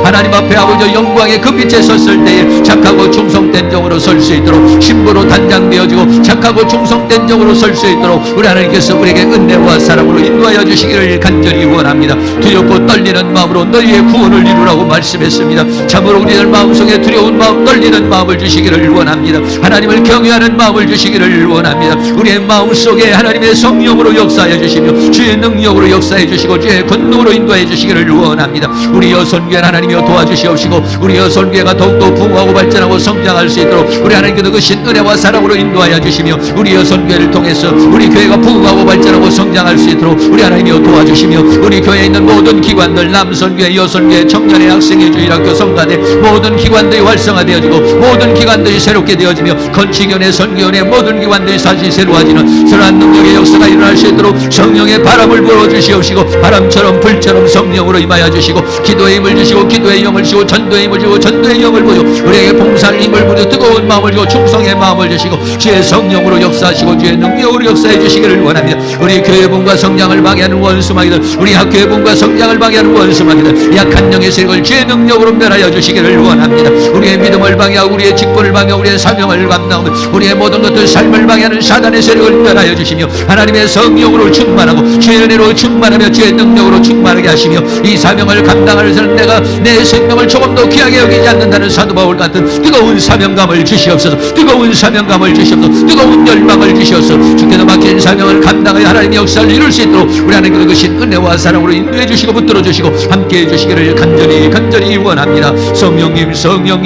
하나님 앞에 아버지 영광의 그 빛에 섰을 때에 착하고 충성된 종으로 설 수 있도록 신부로 단장되어지고 착하고 충성된 종으로 설 수 있도록 우리 하나님께서 우리에게 은혜와 사랑으로 인도하여 주시기를 간절히 원합니다. 두렵고 떨리는 마음으로 너희의 구원을 이루라고 말씀했습니다. 참으로 우리들 마음속에 두려운 마음, 떨리는 마음을 주시기를 원합니다. 하나님을 경외하는 마음을 주시기를 원합니다. 우리의 마음속에 하나님의 성령으로 역사해 주시며 주의 능력으로 역사해 주시고 주의 권능으로 인도해 주시기를 원합니다. 우리 여선교회는 하나님이여 도와주시옵시고 우리 여선교회가 더욱더 부흥하고 발전하고 성장할 수 있도록 우리 하나님께서 그 신은혜와 사랑으로 인도하여 주시며 우리 여선교회를 통해서 우리 교회가 부흥하고 발전하고 성장할 수 있도록 우리 하나님이여 도와주시며 우리 교회에 있는 모든 기관들 남선교회, 여선교회, 청년회, 학생회, 주일학교, 성가대 모든 기관들이 활성화되어지고 모든 기관들이 새롭게 되어지며 건축위원회, 선교원회 모든 기관들이 다시 새로워지는 선한 능력의 역사가 일어날 수 있도록 성령의 바람을 불어주시옵시고 바람처럼 불처럼 성령으로 임하여 주시고 기도의 힘을 주시고 기도의 영을 주시고 전도의 힘을 주시고 전도의 영을 부여 우리에게 봉사할 힘을 부여 뜨거운 마음을 주고 충성의 마음을 주시고 주의 성령으로 역사하시고 주의 능력으로 역사해 주시기를 원합니다. 우리 교회 분과 성장을 방해하는 원수마귀들, 우리 학교의 분과 성장을 방해하는 원수마귀들, 약한 영의 세력을 주의 능력으로 멸하여 주시기를 원합니다. 우리의 믿음을 방해하고 우리의 직분을 방해하고 우리의 사명을 감당하고 우리의 모든 것들 삶을 방해하는 사단의 세력을 멸하여 주시며 하나님의 성령으로 충만하고 주의 은혜로 충만하며 주의 능력으로 충만하게 하시며 이 사명을 감당하는 사람 내가 내 생명을 조금도 귀하게 여기지 않는다는 사도 바울 같은 뜨거운 사명감을 주시옵소서. 뜨거운 사명감을 주시옵소서. 뜨거운 열망을 주시옵소서. 주께서 맡긴 사명을 감당하여 하나님의 역사를 이룰 수 있도록 우리 하나님께서 그신 은혜와 사랑으로 인도해 주시고 붙들어 주시고 함께해 주시기를 간절히 원합니다. 성령님 성령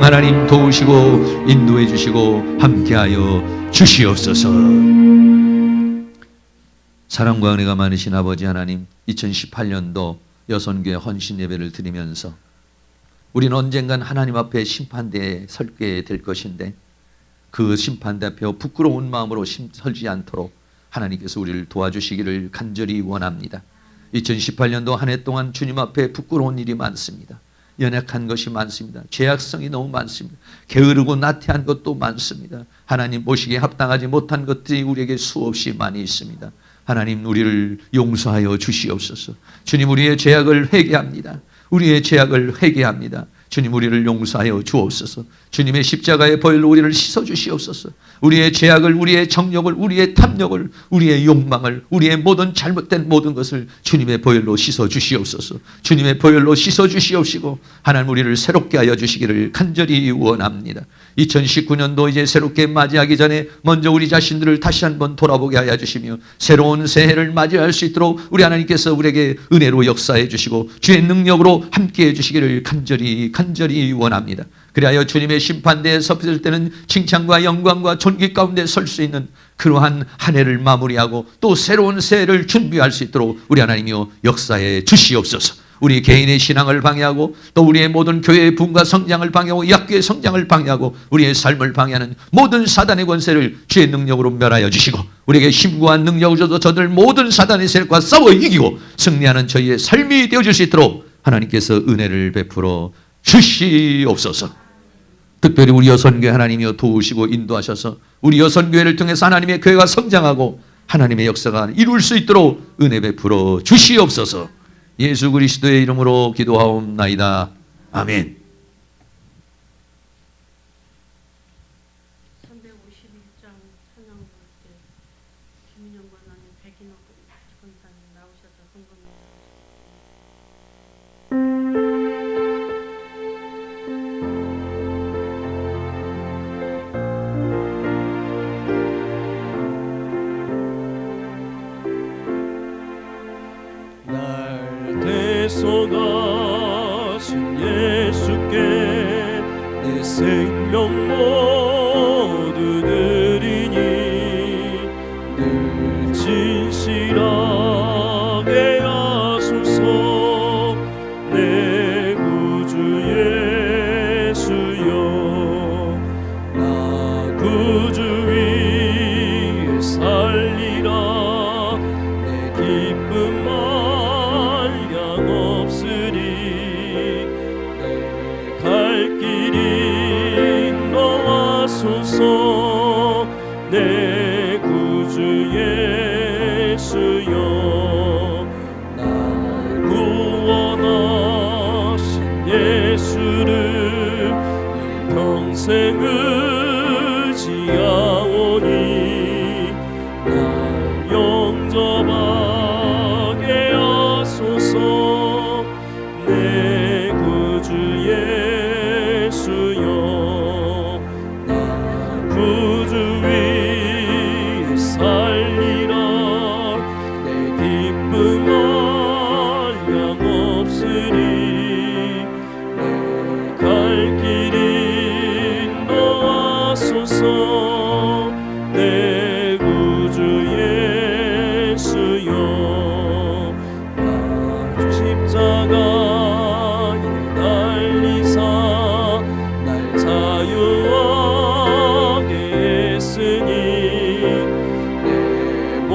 하나님 도우시고 인도해 주시고 함께하여 주시옵소서. 사랑과 은혜가 많으신 아버지 하나님, 2018년도 여선교회 헌신 예배를 드리면서 우리는 언젠간 하나님 앞에 심판대에 설게 될 것인데 그 심판대 앞에 부끄러운 마음으로 설지 않도록 하나님께서 우리를 도와주시기를 간절히 원합니다. 2018년도 한 해 동안 주님 앞에 부끄러운 일이 많습니다. 연약한 것이 많습니다. 죄악성이 너무 많습니다. 게으르고 나태한 것도 많습니다. 하나님 보시기에 합당하지 못한 것들이 우리에게 수없이 많이 있습니다. 하나님 우리를 용서하여 주시옵소서. 주님 우리의 죄악을 회개합니다. 우리의 죄악을 회개합니다. 주님 우리를 용서하여 주옵소서. 주님의 십자가의 보혈로 우리를 씻어 주시옵소서. 우리의 죄악을, 우리의 정욕을, 우리의 탐욕을, 우리의 욕망을, 우리의 모든 잘못된 모든 것을 주님의 보혈로 씻어 주시옵소서. 주님의 보혈로 씻어 주시옵시고 하나님 우리를 새롭게 하여 주시기를 간절히 원합니다. 2019년도 이제 새롭게 맞이하기 전에 먼저 우리 자신들을 다시 한번 돌아보게 하여 주시며 새로운 새해를 맞이할 수 있도록 우리 하나님께서 우리에게 은혜로 역사해 주시고 주의 능력으로 함께해 주시기를 간절히 원합니다. 그리하여 주님의 심판대에 섰을 때는 칭찬과 영광과 존귀 가운데 설 수 있는 그러한 한 해를 마무리하고 또 새로운 새해를 준비할 수 있도록 우리 하나님이여 역사해 주시옵소서. 우리 개인의 신앙을 방해하고 또 우리의 모든 교회의 부흥과 성장을 방해하고 약교의 성장을 방해하고 우리의 삶을 방해하는 모든 사단의 권세를 주의 능력으로 멸하여 주시고 우리에게 힘과 능력을 줘서 저들 모든 사단의 세력과 싸워 이기고 승리하는 저희의 삶이 되어줄 수 있도록 하나님께서 은혜를 베풀어 주시옵소서. 특별히 우리 여선교회 하나님이여 도우시고 인도하셔서 우리 여선교회를 통해서 하나님의 교회가 성장하고 하나님의 역사가 이룰 수 있도록 은혜 베풀어 주시옵소서. 예수 그리스도의 이름으로 기도하옵나이다. 아멘. 351장 찬양 볼 때 김인영 권사님, 백인호 권사님 나오셔서 헌금해 대속하신 예수께 내 생명 모두 드리니 늘 진실하게 하소서. 내 구주 예수여, 나 구주 위에 살리라. 내 기쁨 없으리 내 갈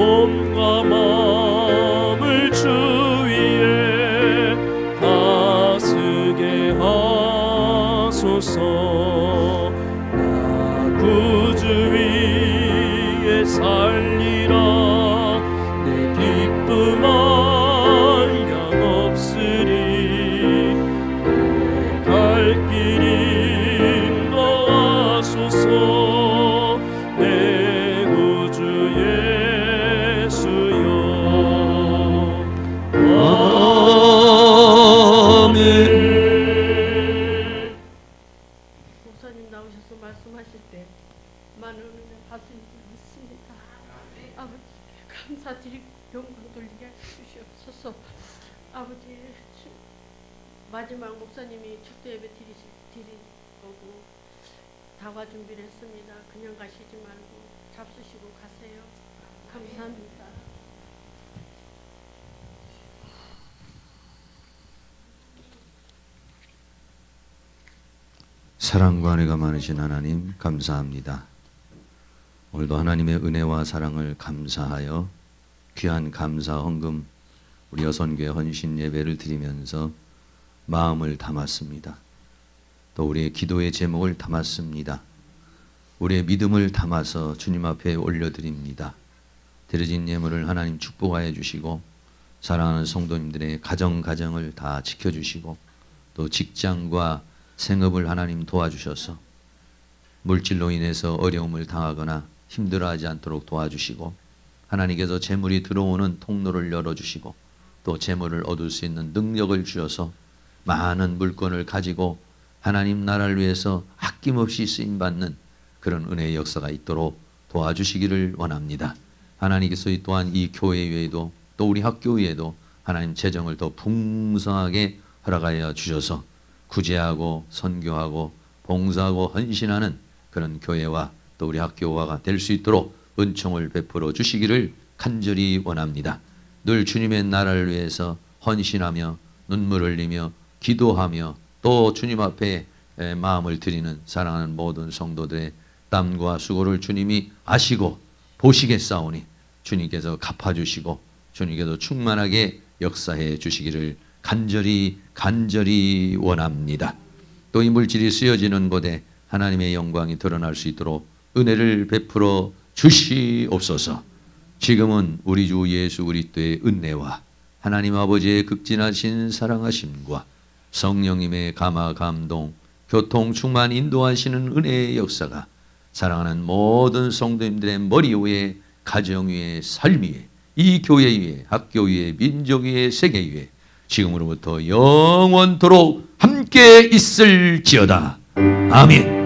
몸과 마음을 주 위에 다스게 하소서. 나 구주 위에 살리라. 내 기쁨 한량 없으리. 내 갈 길 인도하소서. 내 구주 예수여. 아멘. 목사님 나오셔서 말씀하실 때 많은 은혜 받은 줄 믿습니다. 아버지께 감사드리고 영광 돌리게 해주시옵소서. 아버지 마지막 목사님이 축도 예배 드리고 다과 준비를 했습니다. 그냥 가시지 말고 잡수시고 가세요. 감사합니다. 사랑과 은혜가 많으신 하나님 감사합니다. 오늘도 하나님의 은혜와 사랑을 감사하여 귀한 감사 헌금 우리 여선교회 헌신 예배를 드리면서 마음을 담았습니다. 또 우리의 기도의 제목을 담았습니다. 우리의 믿음을 담아서 주님 앞에 올려드립니다. 드려진 예물을 하나님 축복하여 주시고 사랑하는 성도님들의 가정을 다 지켜주시고 또 직장과 생업을 하나님 도와주셔서 물질로 인해서 어려움을 당하거나 힘들어하지 않도록 도와주시고 하나님께서 재물이 들어오는 통로를 열어주시고 또 재물을 얻을 수 있는 능력을 주셔서 많은 물건을 가지고 하나님 나라를 위해서 아낌없이 쓰임받는 그런 은혜의 역사가 있도록 도와주시기를 원합니다. 하나님께서 또한 이 교회 외에도 또 우리 학교 외에도 하나님 재정을 더 풍성하게 허락하여 주셔서 구제하고 선교하고 봉사하고 헌신하는 그런 교회와 또 우리 학교가 될 수 있도록 은총을 베풀어 주시기를 간절히 원합니다. 늘 주님의 나라를 위해서 헌신하며 눈물 흘리며 기도하며 또 주님 앞에 마음을 드리는 사랑하는 모든 성도들의 땀과 수고를 주님이 아시고 보시겠사오니 주님께서 갚아주시고 주님께서 충만하게 역사해 주시기를 간절히 원합니다. 또 이 물질이 쓰여지는 곳에 하나님의 영광이 드러날 수 있도록 은혜를 베풀어 주시옵소서. 지금은 우리 주 예수 그리스도의 은혜와 하나님 아버지의 극진하신 사랑하심과 성령님의 감화 감동 교통 충만 인도하시는 은혜의 역사가 사랑하는 모든 성도님들의 머리 위에 가정 위에 삶 위에 이 교회 위에 학교 위에 민족 위에 세계 위에 지금으로부터 영원토록 함께 있을지어다. 아멘.